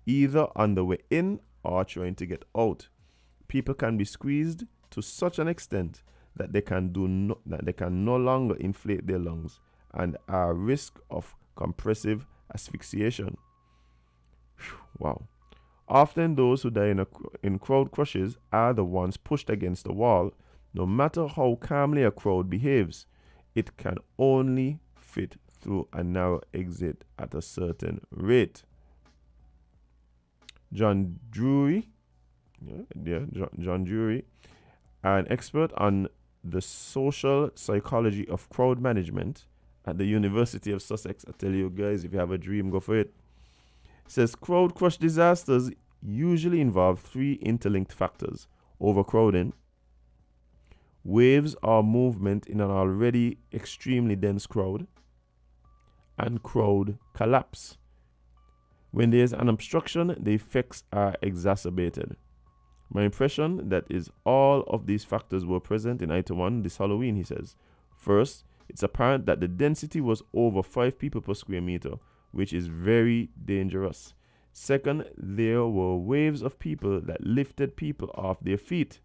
either on the way in or trying to get out. People can be squeezed to such an extent that they can no longer inflate their lungs and are at risk of compressive asphyxiation. Wow. Often those who die in crowd crushes are the ones pushed against the wall. No matter how calmly a crowd behaves, it can only fit through a narrow exit at a certain rate. John Drury, an expert on the social psychology of crowd management at the University of Sussex. I tell you guys, if you have a dream, go for it. Says crowd crush disasters usually involve 3 interlinked factors: overcrowding, waves or movement in an already extremely dense crowd, and crowd collapse. When there is an obstruction, the effects are exacerbated. My impression that is all of these factors were present in Itaewon this Halloween, he says. First, it's apparent that the density was over 5 people per square meter, which is very dangerous. Second, there were waves of people that lifted people off their feet.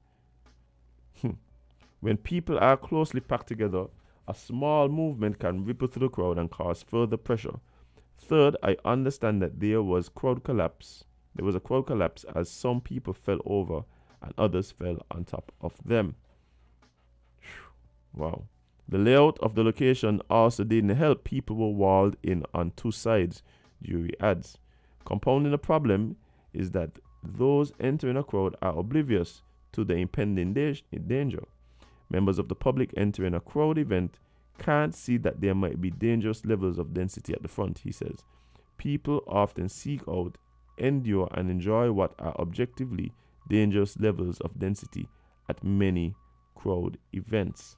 When people are closely packed together, a small movement can ripple through the crowd and cause further pressure. Third, I understand that there was a crowd collapse as some people fell over and others fell on top of them. Wow. The layout of the location also didn't help. People were walled in on 2 sides, Jury adds. Compounding the problem is that those entering a crowd are oblivious to the impending danger. Members of the public entering a crowd event can't see that there might be dangerous levels of density at the front, he says. People often seek out, endure, and enjoy what are objectively dangerous levels of density at many crowd events.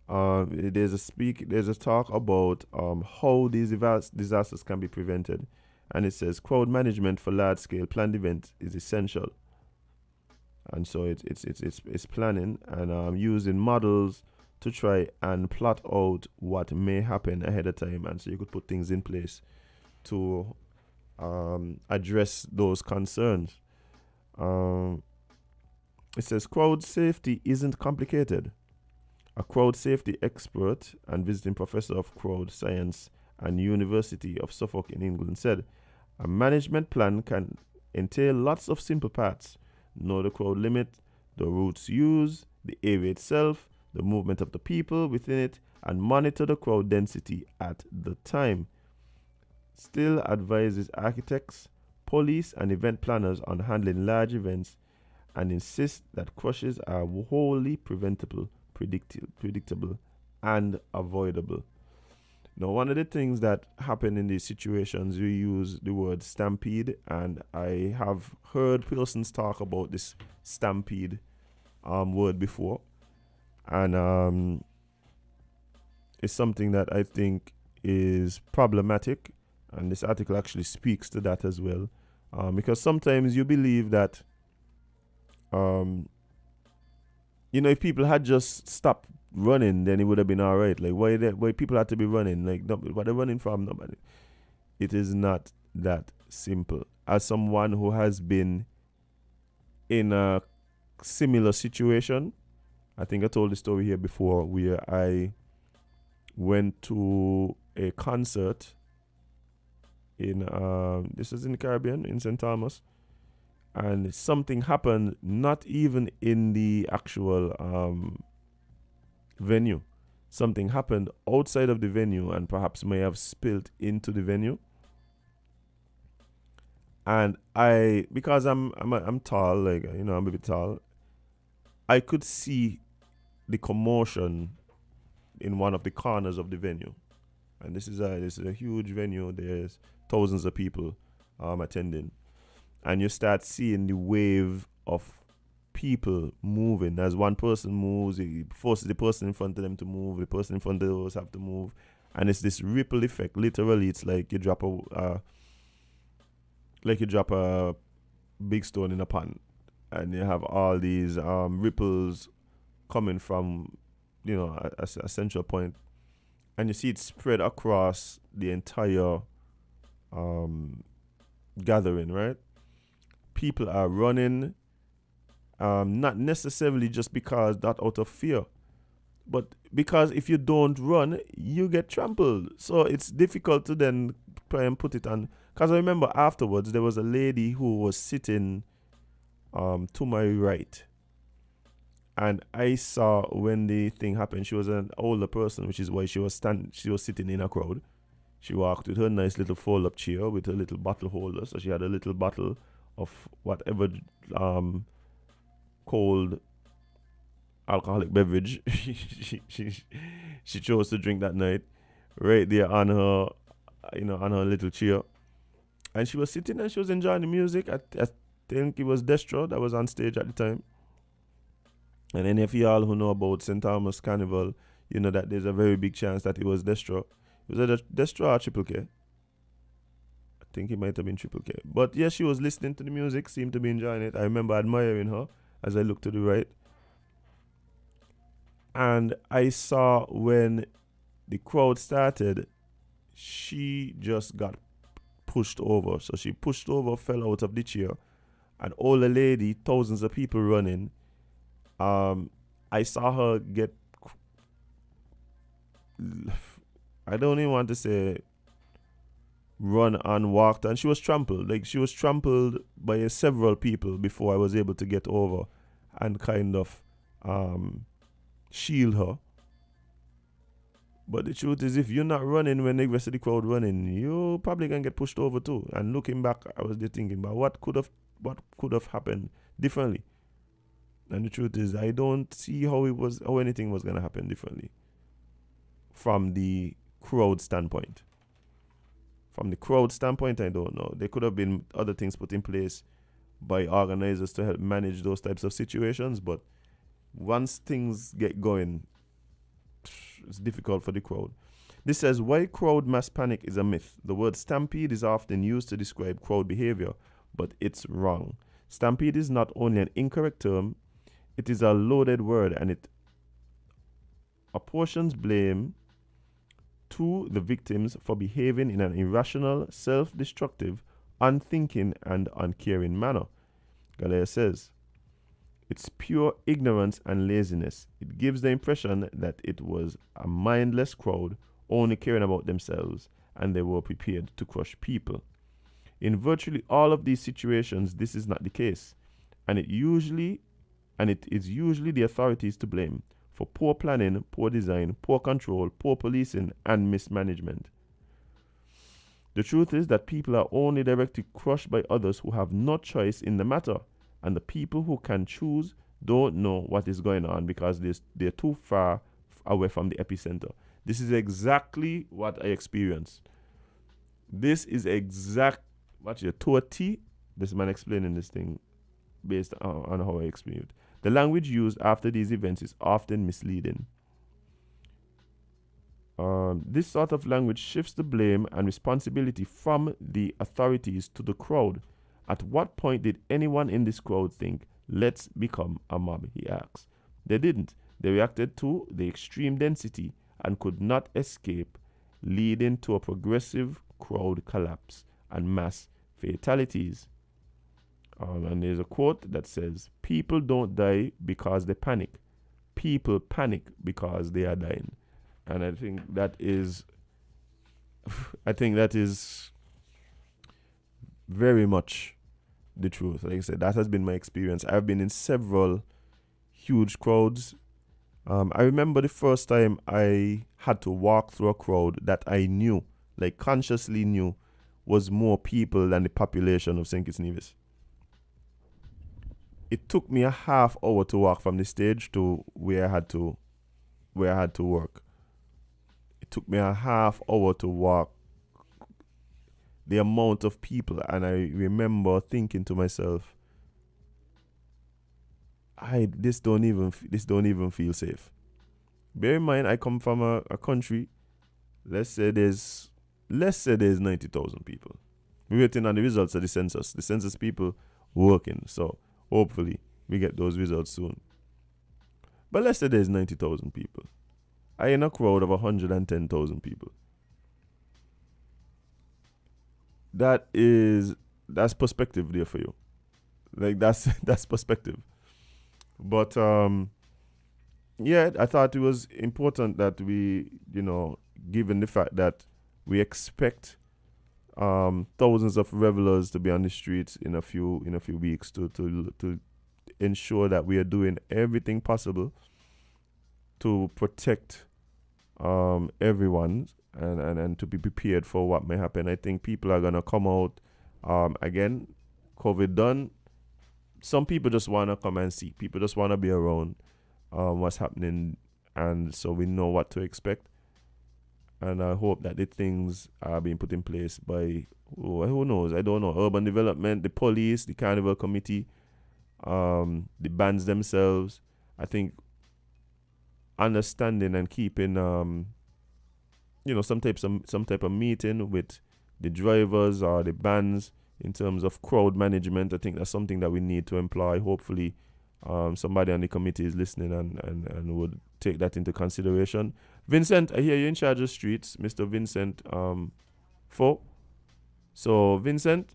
There's a talk about how these disasters can be prevented, and it says crowd management for large-scale planned events is essential. And so it's planning and using models to try and plot out what may happen ahead of time, and so you could put things in place to address those concerns. It says crowd safety isn't complicated. A crowd safety expert and visiting professor of crowd science and University of Suffolk in England said, a management plan can entail lots of simple parts. Know the crowd limit, the routes used, the area itself, the movement of the people within it, and monitor the crowd density at the time. Still advises architects, police, and event planners on handling large events and insists that crashes are wholly preventable, predictable, and avoidable. Now, one of the things that happen in these situations, we use the word stampede, and I have heard persons talk about this stampede word before, and it's something that I think is problematic, and this article actually speaks to that as well, because sometimes you believe that if people had just stopped running, then it would have been all right. Like, why people had to be running? Like, what they're running from? Nobody. It is not that simple. As someone who has been in a similar situation, I think I told the story here before, where I went to a concert in this is in the Caribbean, in St. Thomas, and something happened not even in the actual venue. Something happened outside of the venue and perhaps may have spilled into the venue. And because I'm tall, like, I'm a bit tall, I could see the commotion in one of the corners of the venue. And this is a huge venue. There's thousands of people attending. And you start seeing the wave of people moving. As one person moves, it forces the person in front of them to move. The person in front of those have to move, and it's this ripple effect. Literally, it's like you drop a big stone in a pond, and you have all these ripples coming from a central point, and you see it spread across the entire gathering. Right? People are running. Not necessarily just because that out of fear, but because if you don't run, you get trampled. So it's difficult to then try and put it on. Because I remember afterwards, there was a lady who was sitting to my right. And I saw when the thing happened, she was an older person, which is why she was sitting in a crowd. She walked with her nice little fold-up chair with her little bottle holder. So she had a little bottle of whatever cold alcoholic beverage she chose to drink that night, right there on her on her little chair, and she was sitting and she was enjoying the music. I think it was Destro that was on stage at the time. And any of y'all who know about St. Thomas Carnival, you know that there's a very big chance that it was Destro. It was a Destro or Triple K. I think it might have been Triple K. But yes, she was listening to the music, seemed to be enjoying it. I remember admiring her as I looked to the right. And I saw when the crowd started, she just got pushed over. So she pushed over, fell out of the chair. An older lady, thousands of people running. I saw her get, I don't even want to say run and walked, and she was trampled. Like, she was trampled by several people before I was able to get over and kind of shield her. But the truth is, if you're not running when the rest of the crowd running, you probably can get pushed over too. And looking back, I was just thinking about what could have happened differently. And the truth is, I don't see how anything was going to happen differently from the crowd standpoint. From the crowd standpoint, I don't know. There could have been other things put in place by organizers to help manage those types of situations, but once things get going, it's difficult for the crowd. This says, why crowd mass panic is a myth. The word stampede is often used to describe crowd behavior, but it's wrong. Stampede is not only an incorrect term, it is a loaded word, and it apportions blame to the victims for behaving in an irrational, self-destructive, unthinking, and uncaring manner. Galea says, it's pure ignorance and laziness. It gives the impression that it was a mindless crowd only caring about themselves, and they were prepared to crush people. In virtually all of these situations, this is not the case, and it is usually the authorities to blame for poor planning, poor design, poor control, poor policing, and mismanagement. The truth is that people are only directly crushed by others who have no choice in the matter, and the people who can choose don't know what is going on because they're too far away from the epicenter. This is exactly what I experienced. This is to a T. This man explaining this thing based on how I experienced. The language used after these events is often misleading. This sort of language shifts the blame and responsibility from the authorities to the crowd. At what point did anyone in this crowd think, let's become a mob, he asks. They didn't. They reacted to the extreme density and could not escape, leading to a progressive crowd collapse and mass fatalities. And there's a quote that says, people don't die because they panic. People panic because they are dying. And I think that is very much the truth. Like I said, that has been my experience. I've been in several huge crowds. I remember the first time I had to walk through a crowd that I knew, like consciously knew, was more people than the population of St. Kitts Nevis. It took me a half hour to walk from the stage to where I had to work. It took me a half hour to walk the amount of people, and I remember thinking to myself, this don't even feel safe. Bear in mind, I come from a country. Let's say there's 90,000 people. We're waiting on the results of the census. The census people working, so hopefully we get those results soon. But let's say there's 90,000 people. I in a crowd of 110,000 people. That's perspective there for you. Like that's perspective. But yeah, I thought it was important that we, given the fact that we expect thousands of revelers to be on the streets in a few weeks to ensure that we are doing everything possible to protect everyone and to be prepared for what may happen. I think people are gonna come out again. COVID done. Some people just wanna come and see. People just wanna be around what's happening, and so we know what to expect. And I hope that the things are being put in place by, who knows, I don't know, urban development, the police, the carnival committee, the bands themselves. I think understanding and keeping, some type of meeting with the drivers or the bands in terms of crowd management. I think that's something that we need to employ. Hopefully, somebody on the committee is listening and would take that into consideration. Vincent, I hear you're in charge of streets, Mr. Vincent Fo. So, Vincent,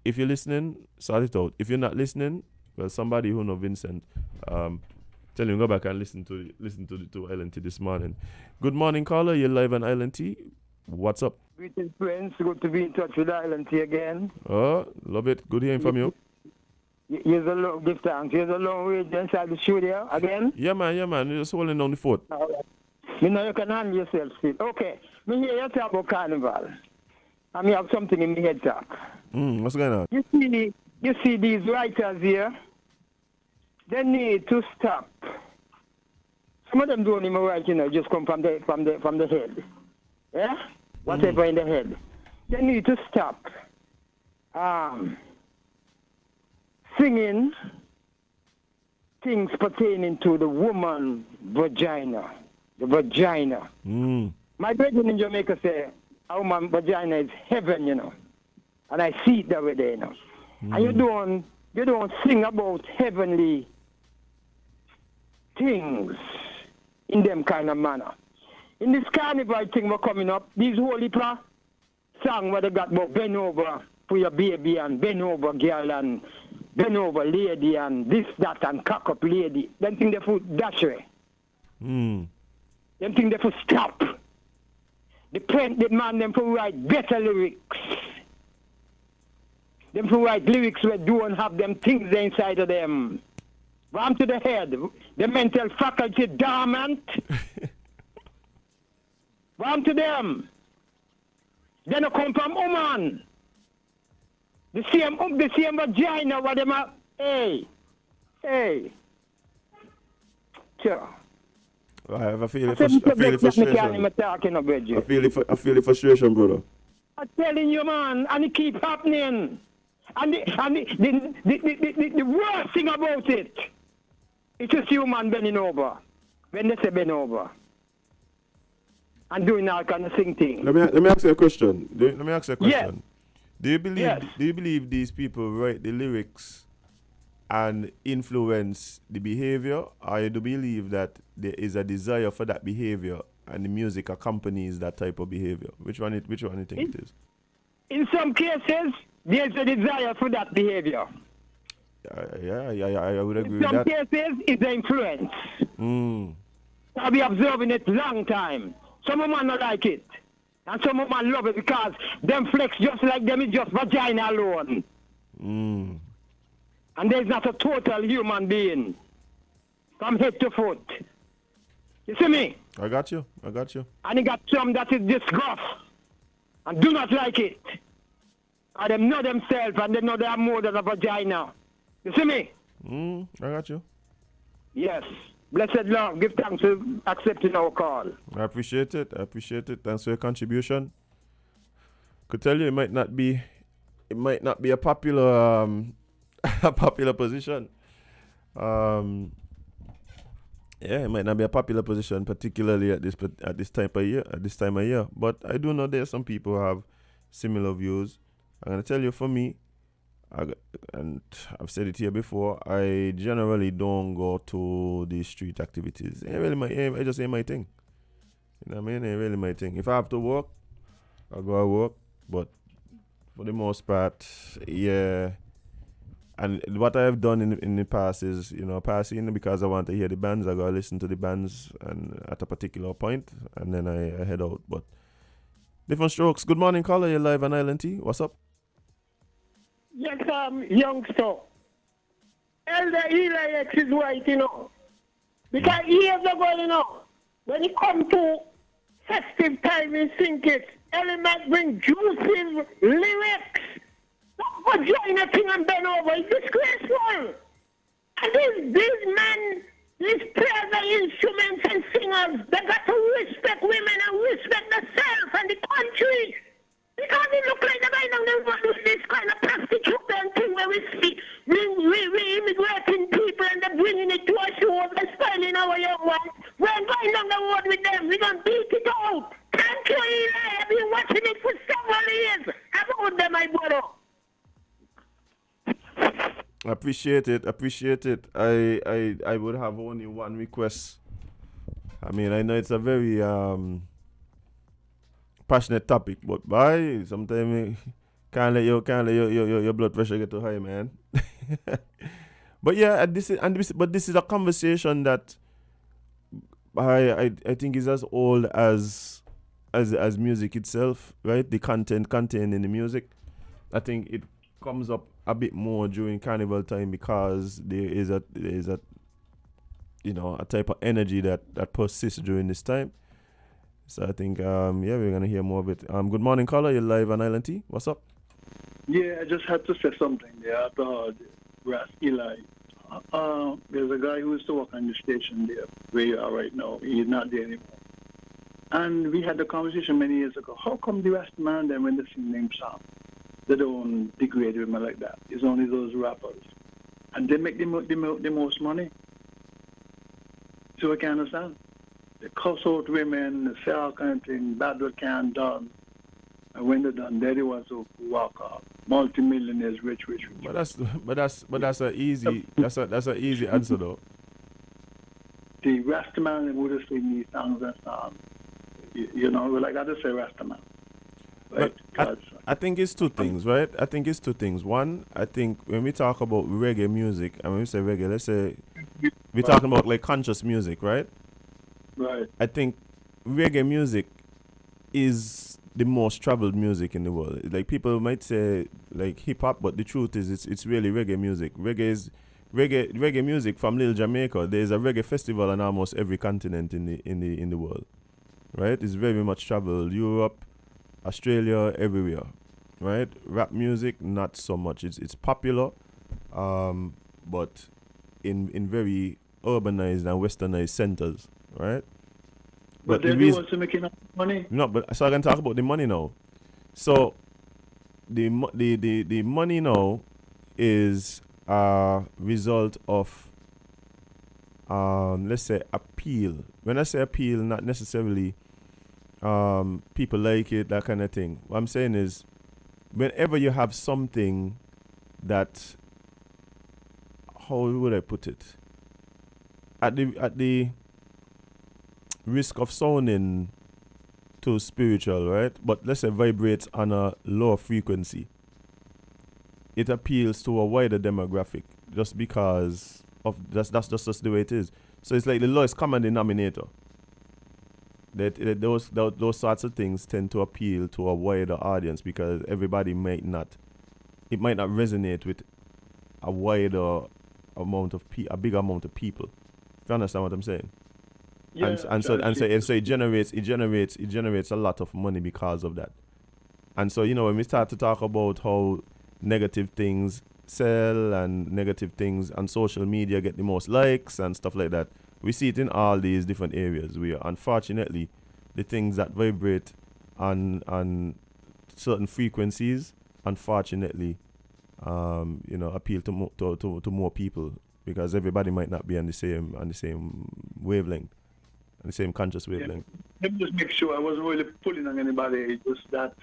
if you're listening, sort it out. If you're not listening, well, somebody who know Vincent, tell him go back and listen to LNT this morning. Good morning, caller. You're live on LNT. What's up? Greetings, friends. Good to be in touch with LNT again. Oh, love it. Good hearing from you. Here's a long, give thanks. Here's a long way inside the studio again. Yeah, man. You're just holding down the fort. All right. You know you can handle yourself still. Okay. Me hear you talk about carnival. And me have something in my head talk. What's going on? You see these writers here. they need to stop. Some of them don't even right, just come from the head. Yeah? Whatever in the head. They need to stop singing things pertaining to the woman vagina. The vagina. My brethren in Jamaica say, a woman vagina is heaven, And I see it that way there, And you don't sing about heavenly things in them kind of manner. In this carnival thing we're coming up, these holy song where they got about bend over for your baby and bend over girl and bend over lady and this, that and cock up lady. Them think they foot dash away. Them think they foot stop. The man them for write better lyrics. Them for write lyrics where don't have them things inside of them. Ram to the head. The mental faculty dormant. Ram to them. They don't come from woman. The same vagina what them are. Hey. Sure. I feel the frustration, brother. I'm telling you, man, and it keep happening. And the worst thing about it, it's just human bending over. When they say bend over. And doing that kind of same thing. Let me ask you a question. Yes. Do you believe these people write the lyrics and influence the behavior, or you do believe that there is a desire for that behavior and the music accompanies that type of behavior? Which one you think it is? In some cases, there's a desire for that behavior. I would agree with that. In some cases, it's the influence. I'll be observing it long time. Some of them don't like it. And some of them love it because them flex just like them is just vagina alone. And there's not a total human being from head to foot. You see me? I got you. And you got some that is disgust and do not like it. And they know themselves and they know they are more than a vagina. You see me? I got you. Yes. Blessed Lord, give thanks for accepting our call. I appreciate it. Thanks for your contribution. Could tell you it might not be a popular a popular position. It might not be a popular position, particularly at this time of year. But I do know there are some people who have similar views. I'm gonna tell you, for me, and I've said it here before, I generally don't go to these street activities. It just ain't my thing. You know what I mean? It ain't really my thing. If I have to work, I'll go to work. But for the most part, yeah. And what I have done in the past is, passing because I want to hear the bands, I go listen to the bands and at a particular point, and then I head out. But different strokes. Good morning, caller. You're live on Island T. What's up? Yes, youngster. Elder Eli X is right, Because years ago, when it come to festive time in Sinkit, Element bring juicy lyrics. Vagina thing and bend over is disgraceful. And these men, these players are instruments and singers, they got to respect women and respect themselves and the country. Because it look like the guy now they want this kind of prostitute and thing where we see we immigrating people and they're bringing it to our shores and styling our young ones. We're going down the road with them. We're going to beat it out. Thank you, Eli. I've been watching it for several years. Have a good day, my brother. Appreciate it. I would have only one request. I mean, I know it's a very passionate topic, but sometimes can't let your blood pressure get too high, man. But yeah, this is a conversation that I think is as old as music itself, right? The content contained in the music. I think it comes up a bit more during carnival time because there is a type of energy that persists during this time. So I think we're gonna hear more of it. Good morning, caller. You're live on Island T. What's up? Yeah, I just had to say something there after Eli there's a guy who used to work on the station there, where you are right now. He's not there anymore. And we had the conversation many years ago. How come the rest man then when they sing them song, they don't degrade women like that? It's only those rappers. And they make the most money. So I can understand. They cuss out women, they say all kind of things, bad what can't done. And when they're done, they're the ones who walk off. Multi-millionaires, rich. But that's an easy answer though. The Rastaman would have seen these songs and songs. You know, like I just say Rastaman. Right? I think it's two things, right? I think it's two things. One, I think when we talk about reggae music, and when we say reggae, let's say we're talking about like conscious music, right? Right. I think reggae music is the most traveled music in the world. Like people might say like hip hop, but the truth is it's really reggae music. Reggae music from Little Jamaica. There's a reggae festival on almost every continent in the world. Right? It's very much traveled. Europe, Australia, everywhere. Right? Rap music, not so much. It's popular, but in very urbanized and westernized centers, right? But then you want to make enough money. No, but so I can talk about the money now. So the money now is a result of let's say appeal. When I say appeal, not necessarily people like it, that kind of thing. What I'm saying is whenever you have something that, how would I put it? At the risk of sounding too spiritual, right? But let's say vibrates on a lower frequency. It appeals to a wider demographic just because of that's just the way it is. So it's like the lowest common denominator. Those sorts of things tend to appeal to a wider audience because everybody might not resonate with a wider amount of a big amount of people. If you understand what I'm saying? Yeah, and so it generates a lot of money because of that. And so, you know, when we start to talk about how negative things sell and negative things on social media get the most likes and stuff like that, we see it in all these different areas where unfortunately the things that vibrate on certain frequencies unfortunately appeal to more people because everybody might not be on the same wavelength. The same conscious wavelength. Let me just make sure I wasn't really pulling on anybody. Just that,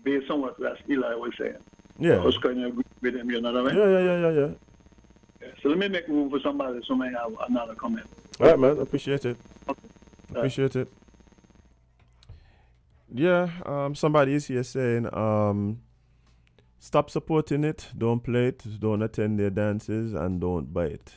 based on what Eli was saying. Yeah. I was kind of agree with him. You know what I mean? Yeah. So let me make room for somebody so may have another comment. All right, man. Appreciate it. Okay. Appreciate it. Yeah. Somebody is here saying, stop supporting it. Don't play it. Don't attend their dances, and don't buy it.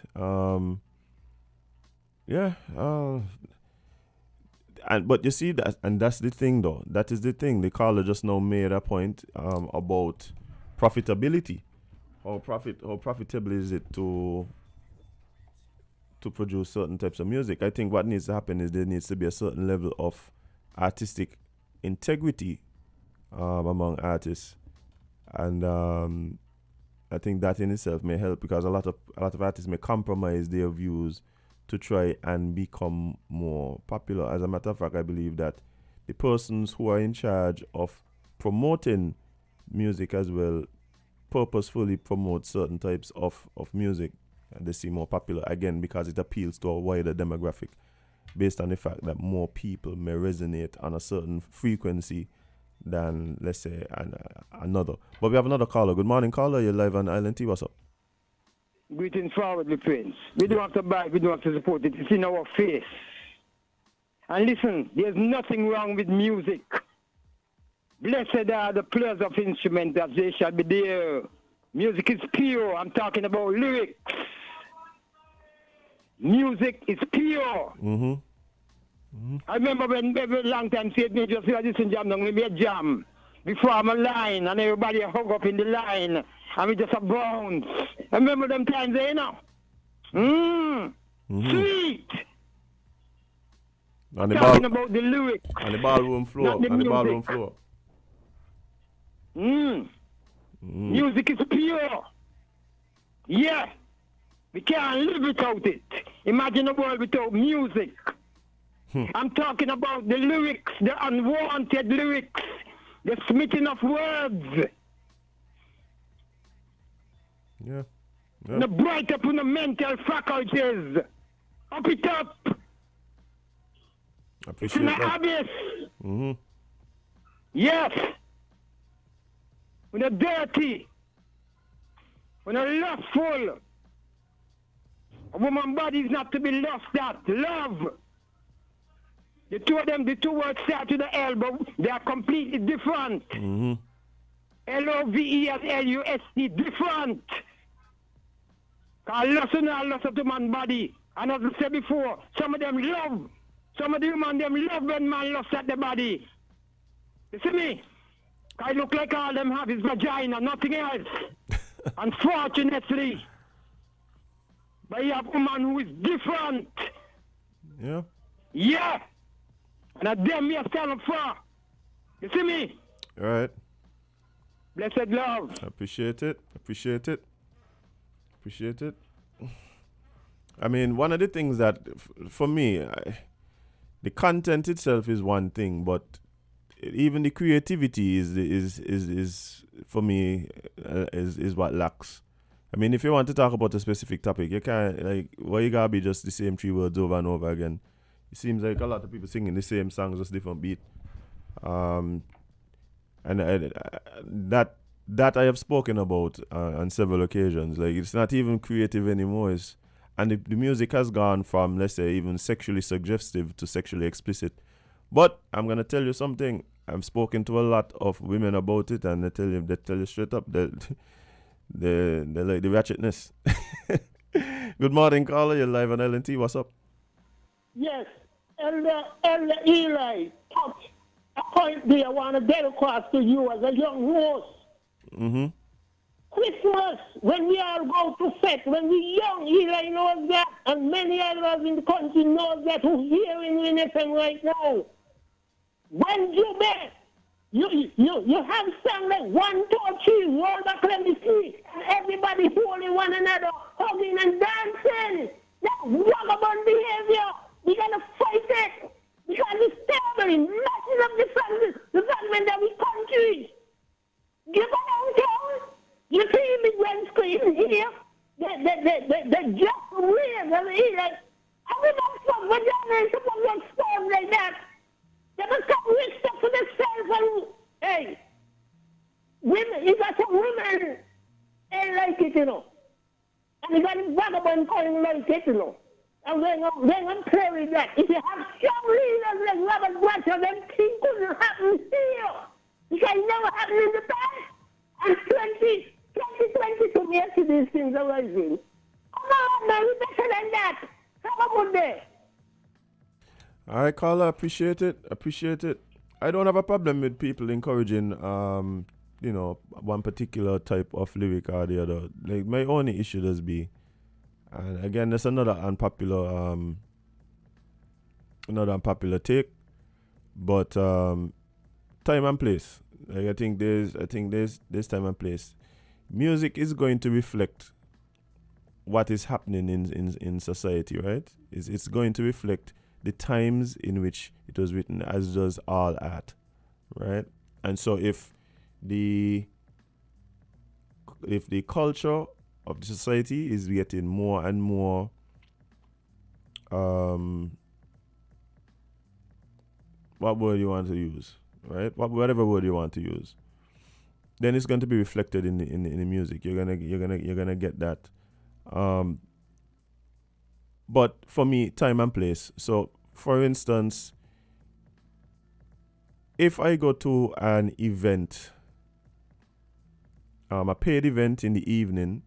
But you see that, and that's the thing, though. That is the thing. The caller just now made a point about profitability. How profitable is it to produce certain types of music? I think what needs to happen is there needs to be a certain level of artistic integrity among artists, and I think that in itself may help because a lot of artists may compromise their views to try and become more popular. As a matter of fact, I believe that the persons who are in charge of promoting music as well purposefully promote certain types of music and they seem more popular, again, because it appeals to a wider demographic based on the fact that more people may resonate on a certain frequency than, let's say, another. But we have another caller. Good morning, caller. You're live on Island T. What's up? Greetings forward, my friends. We don't have to buy, we don't have to support it. It's in our face. And listen, there's nothing wrong with music. Blessed are the players of instruments, as they shall be there. Music is pure. I'm talking about lyrics. Music is pure. Mm-hmm. Mm-hmm. I remember when every long time said me just listen jam down, me a jam. Before I'm a line and everybody hug up in the line and we just a bounce. I remember them times there, you know. Mm-hmm. Sweet. And talking about the lyrics. And the ballroom floor. And the ballroom floor. Music is pure. Yeah. We can't live without it. Imagine a world without music. I'm talking about the lyrics, the unwanted lyrics, the smithing of words. Yeah. The bright up on the mental faculties. Up it up. It's in the abyss. Mm-hmm. Yes. When they're dirty. When they're lustful. A woman's body is not to be lost at. Love. The two of them, the two words start with the L, but they are completely different. Mm-hmm. Love and lust, different. Because lust is not lust of the man's body. And as I said before, some of them love. Some of the women, them love when man lust at the body. You see me? I look like all them have is vagina, nothing else. Unfortunately. But you have a woman who is different. Yeah. Yeah. And at them we are standing for. You see me? All right. Blessed love. Appreciate it. Appreciate it. Appreciate it. I mean, one of the things that, for me, the content itself is one thing, but even the creativity is for me is what lacks. I mean, if you want to talk about a specific topic, you can't, like, well, you gotta be just the same 3 words over and over again. It seems like a lot of people singing the same song, just different beat. And that I have spoken about on several occasions. Like, it's not even creative anymore. And the music has gone from, let's say, even sexually suggestive to sexually explicit. But I'm gonna tell you something. I've spoken to a lot of women about it, and they tell you straight up that they like the ratchetness. Good morning, caller. You're live on LNT. What's up? Yes, Elder Eli, touch a point there I want to get across to you as a young host. Mm-hmm. Christmas, when we all go to fete, when we young, Eli knows that, and many others in the country knows that who hearing in FM right now. When you bet, you have sung like 1, 2, 3, roll back on the street, and everybody holding one another, hugging and dancing. That vagabond behavior, we gotta fight it, because it's terrible, messing up the fragment of the country. Give it out, town. You see immigrants screaming here, the just real, I mean, like, everybody from vagina and some of them stuff like that. They must come with stuff for themselves and, hey, women, you got some women ain't like it, you know. And you got a vagabond calling like it, you know. And then I'm clearing that. If you have strong leaders like Robert Bratcher, then things couldn't happen here. Because it never happened in the past. And 2022, we see these things arising. Come on, man, we're better than that. Have a good day. All right, caller, appreciate it. Appreciate it. I don't have a problem with people encouraging, one particular type of lyric or the other. Like, my only issue does be, and again, there's another unpopular take, but time and place. Like, I think there's time and place. Music is going to reflect what is happening in society, right? It's going to reflect the times in which it was written, as does all art, right? And so if the culture of the society is getting more and more what word you want to use, right? Whatever word you want to use, then it's going to be reflected in the music. You're gonna get that. But for me, time and place. So, for instance, if I go to an event, a paid event in the evening,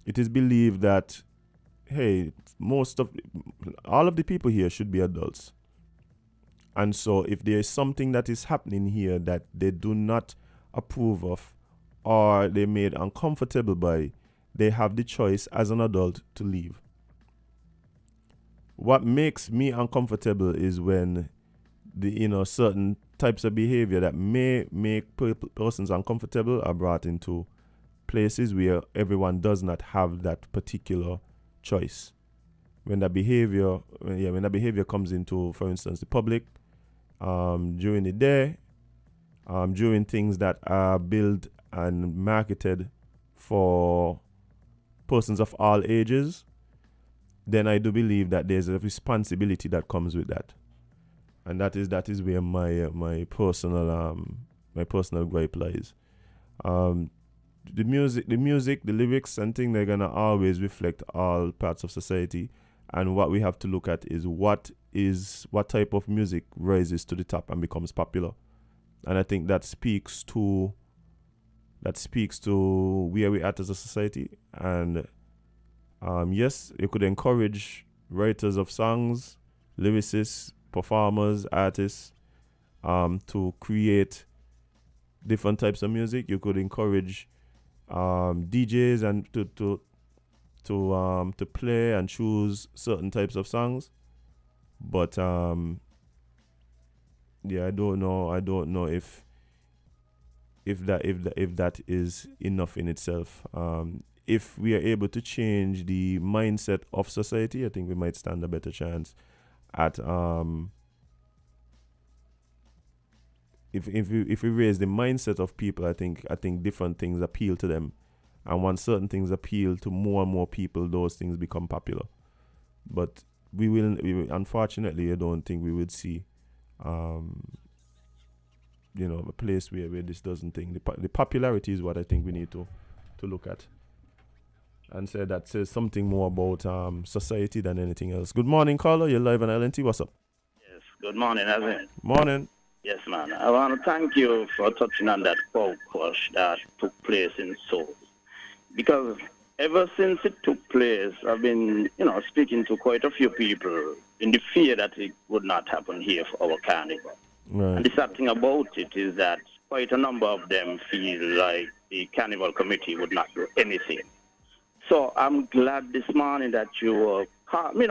it is believed that, hey, all of the people here should be adults. And so if there is something that is happening here that they do not approve of or they're made uncomfortable by, they have the choice as an adult to leave. What makes me uncomfortable is when certain types of behavior that may make persons uncomfortable are brought into places where everyone does not have that particular choice. When that behavior comes into, for instance, the public, during the day, during things that are built and marketed for persons of all ages, then I do believe that there's a responsibility that comes with that, and that is where my personal gripe lies. The music, the lyrics and things, they're gonna always reflect all parts of society, and what we have to look at is what type of music rises to the top and becomes popular, and I think that speaks to where we're at as a society. And yes, you could encourage writers of songs, lyricists, performers, artists, to create different types of music. You could encourage DJs and to play and choose certain types of songs. But yeah, I don't know if that is enough in itself. If we are able to change the mindset of society, I think we might stand a better chance at if we raise the mindset of people. I think different things appeal to them, and once certain things appeal to more and more people, those things become popular. But we will unfortunately, I don't think we would see a place where this doesn't think. The popularity is what I think we need to look at, and say that says something more about society than anything else. Good morning, caller. You're live on LNT. What's up? Yes, good morning, Azin. Morning. Yes, man. I want to thank you for touching on that crowd crush that took place in Seoul. Because ever since it took place, I've been, speaking to quite a few people in the fear that it would not happen here for our carnival. Right. And the sad thing about it is that quite a number of them feel like the carnival committee would not do anything. So I'm glad this morning that you were,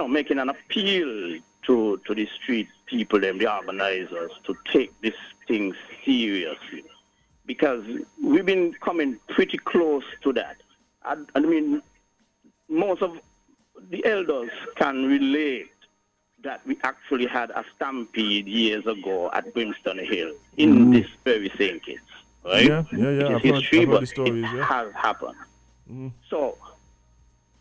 making an appeal to the street people, the organizers, to take this thing seriously. Because we've been coming pretty close to that. I mean, most of the elders can relate that we actually had a stampede years ago at Brimstone Hill in this very same case, right? Yeah. It is history, but it has happened. So,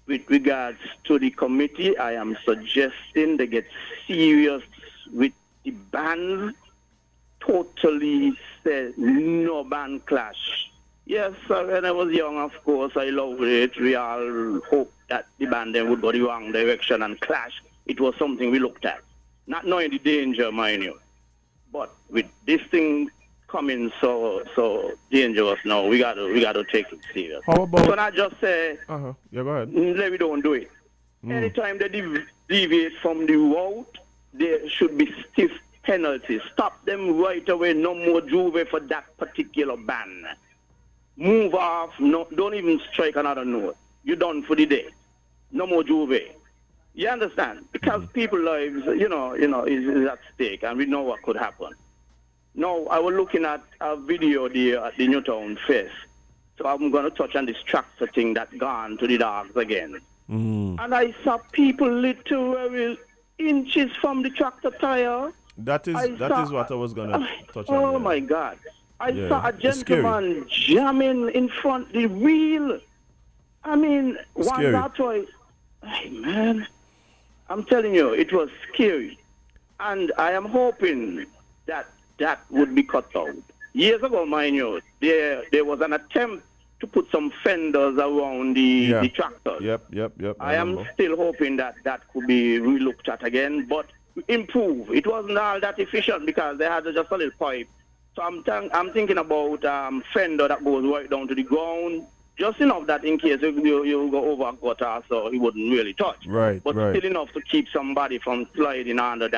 with regards to the committee, I am suggesting they get serious with the bans. Totally said no band clash. Yes, when I was young, of course, I loved it. We all hoped that the band then would go the wrong direction and clash. It was something we looked at, not knowing the danger, mind you. But with this thing coming so dangerous now, we got to take it serious. How about? So not just say, yeah, go ahead. We don't do it. Anytime they deviate from the route, there should be stiff penalties. Stop them right away. No more juve for that particular ban. Move off. No, don't even strike another note. You're done for the day. No more juve. You understand? Because people's lives, is at stake, and we know what could happen. Now, I was looking at a video there at the Newtown Fest, so I'm going to touch on this tractor thing that gone to the dogs again. And I saw people literally inches from the tractor tire. That is what I was going to touch on. Oh, my God. I saw a gentleman jamming in front the wheel. I mean, once or twice. Hey, man. I'm telling you, it was scary. And I am hoping that would be cut out. Years ago, mind you, there was an attempt to put some fenders around the tractor. Yep. I am still hoping that could be relooked at again, but improve. It wasn't all that efficient because they had just a little pipe. So I'm thinking about fender that goes right down to the ground, just enough that in case you go over a gutter, so it wouldn't really touch. Right. Still enough to keep somebody from sliding under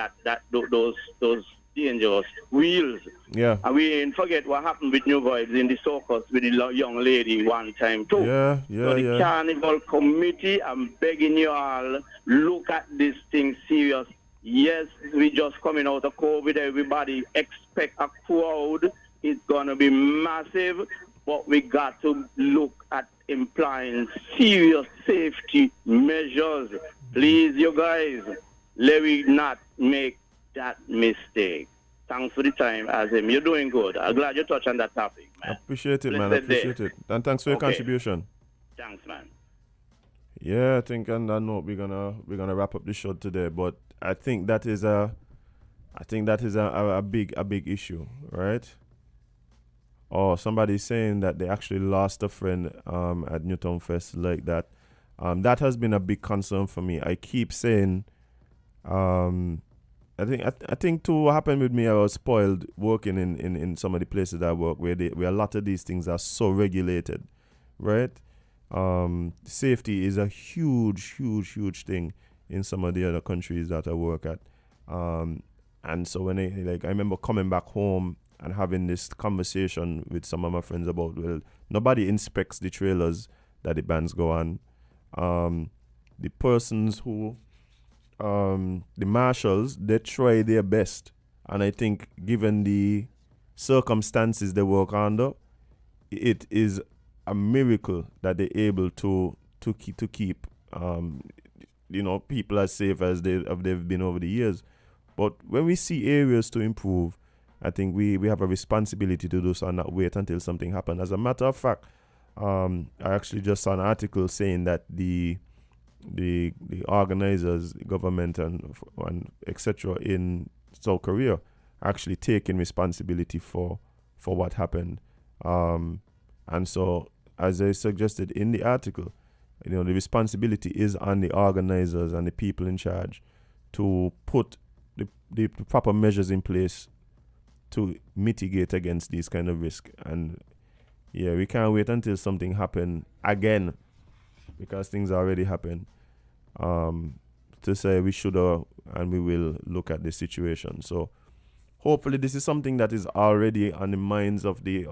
those dangerous wheels. Yeah. And we ain't forget what happened with New Vibes in the circus with the young lady one time too. Yeah. So the Carnival Committee, I'm begging you all, look at this thing serious. Yes, we just coming out of COVID. Everybody expect a crowd. It's going to be massive. But we got to look at implying serious safety measures. Please, you guys, let me not make that mistake. Thanks for the time, Azim. You're doing good. I'm glad you touched on that topic, man. Appreciate it, man. Blessed Appreciate day. it. And thanks for your contribution. Thanks, man. Yeah, I think on that note we're gonna wrap up the show today. But I think that is a big issue, right? Oh, somebody's saying that they actually lost a friend at Newtown Fest like that. That has been a big concern for me. I keep saying, I think too what happened with me, I was spoiled working in some of the places I work where a lot of these things are so regulated, right? Safety is a huge thing in some of the other countries that I work at. And so when I remember coming back home and having this conversation with some of my friends about, well, nobody inspects the trailers that the bands go on. The persons who, the marshals, they try their best. And I think given the circumstances they work under, it is a miracle that they're able to keep people as safe as they've been over the years. But when we see areas to improve, I think we have a responsibility to do so and not wait until something happens. As a matter of fact, I actually just saw an article saying that the organizers, the government and etc. in South Korea are actually taking responsibility for what happened. And so, as I suggested in the article, the responsibility is on the organizers and the people in charge to put the proper measures in place to mitigate against these kind of risk. And yeah, we can't wait until something happen again, because things already happened, to say we should and we will look at the situation. So hopefully this is something that is already on the minds of the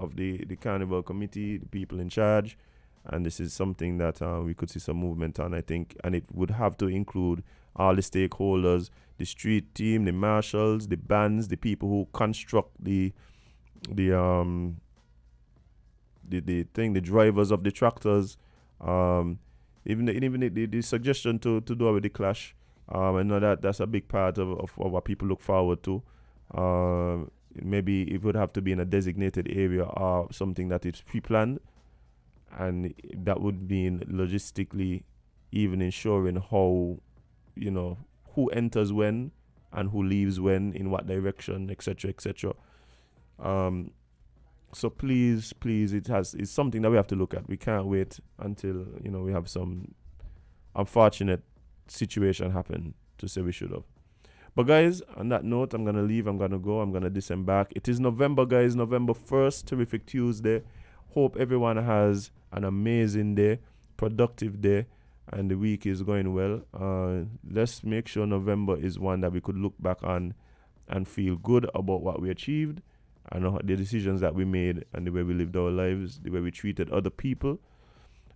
Carnival Committee, the people in charge, and this is something that we could see some movement on, I think, and it would have to include all the stakeholders, the street team, the marshals, the bands, the people who construct the drivers of the tractors, even the suggestion to do away with the clash. I know that's a big part of what people look forward to. Maybe it would have to be in a designated area or something that is pre-planned, and that would mean logistically even ensuring how, who enters when and who leaves when, in what direction, etc. So please, it's something that we have to look at. We can't wait until we have some unfortunate situation happen to say we should have. But guys, on that note, I'm gonna leave. I'm gonna go. I'm gonna disembark. It is November, guys. November 1st, terrific Tuesday. Hope everyone has an amazing day, productive day, and the week is going well. Let's make sure November is one that we could look back on and feel good about what we achieved and the decisions that we made and the way we lived our lives, the way we treated other people.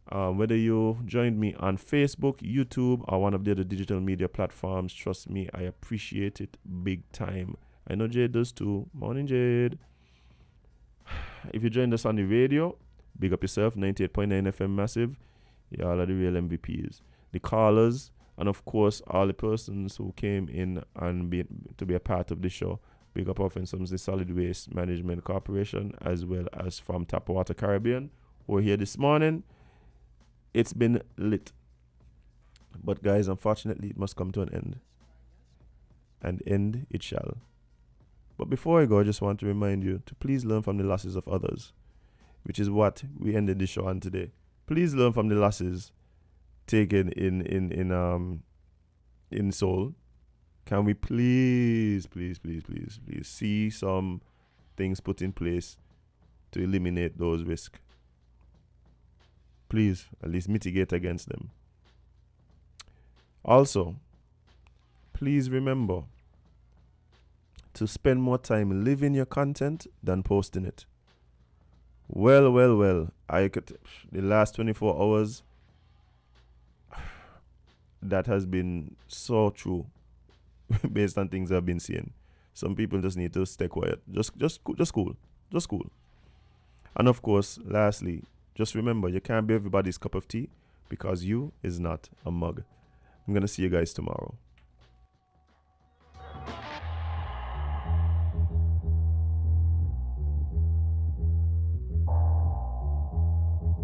Whether you joined me on Facebook, YouTube, or one of the other digital media platforms, trust me, I appreciate it big time. I know Jade does too. Morning, Jade. If you joined us on the radio, big up yourself, 98.9 FM Massive. Y'all are the real MVPs. The callers, and of course, all the persons who came in and to be a part of the show. Big up from the Solid Waste Management Corporation, as well as from Tap Water Caribbean, who are here this morning. It's been lit. But guys, unfortunately, it must come to an end. And end it shall. But before I go, I just want to remind you to please learn from the losses of others, which is what we ended the show on today. Please learn from the losses taken in Seoul. Can we please see some things put in place to eliminate those risks? Please, at least mitigate against them. Also, please remember to spend more time living your content than posting it. Well, the last 24 hours, that has been so true based on things I've been seeing. Some people just need to stay quiet. Just cool. And of course, lastly, Just remember, you can't be everybody's cup of tea because you is not a mug. I'm going to see you guys tomorrow.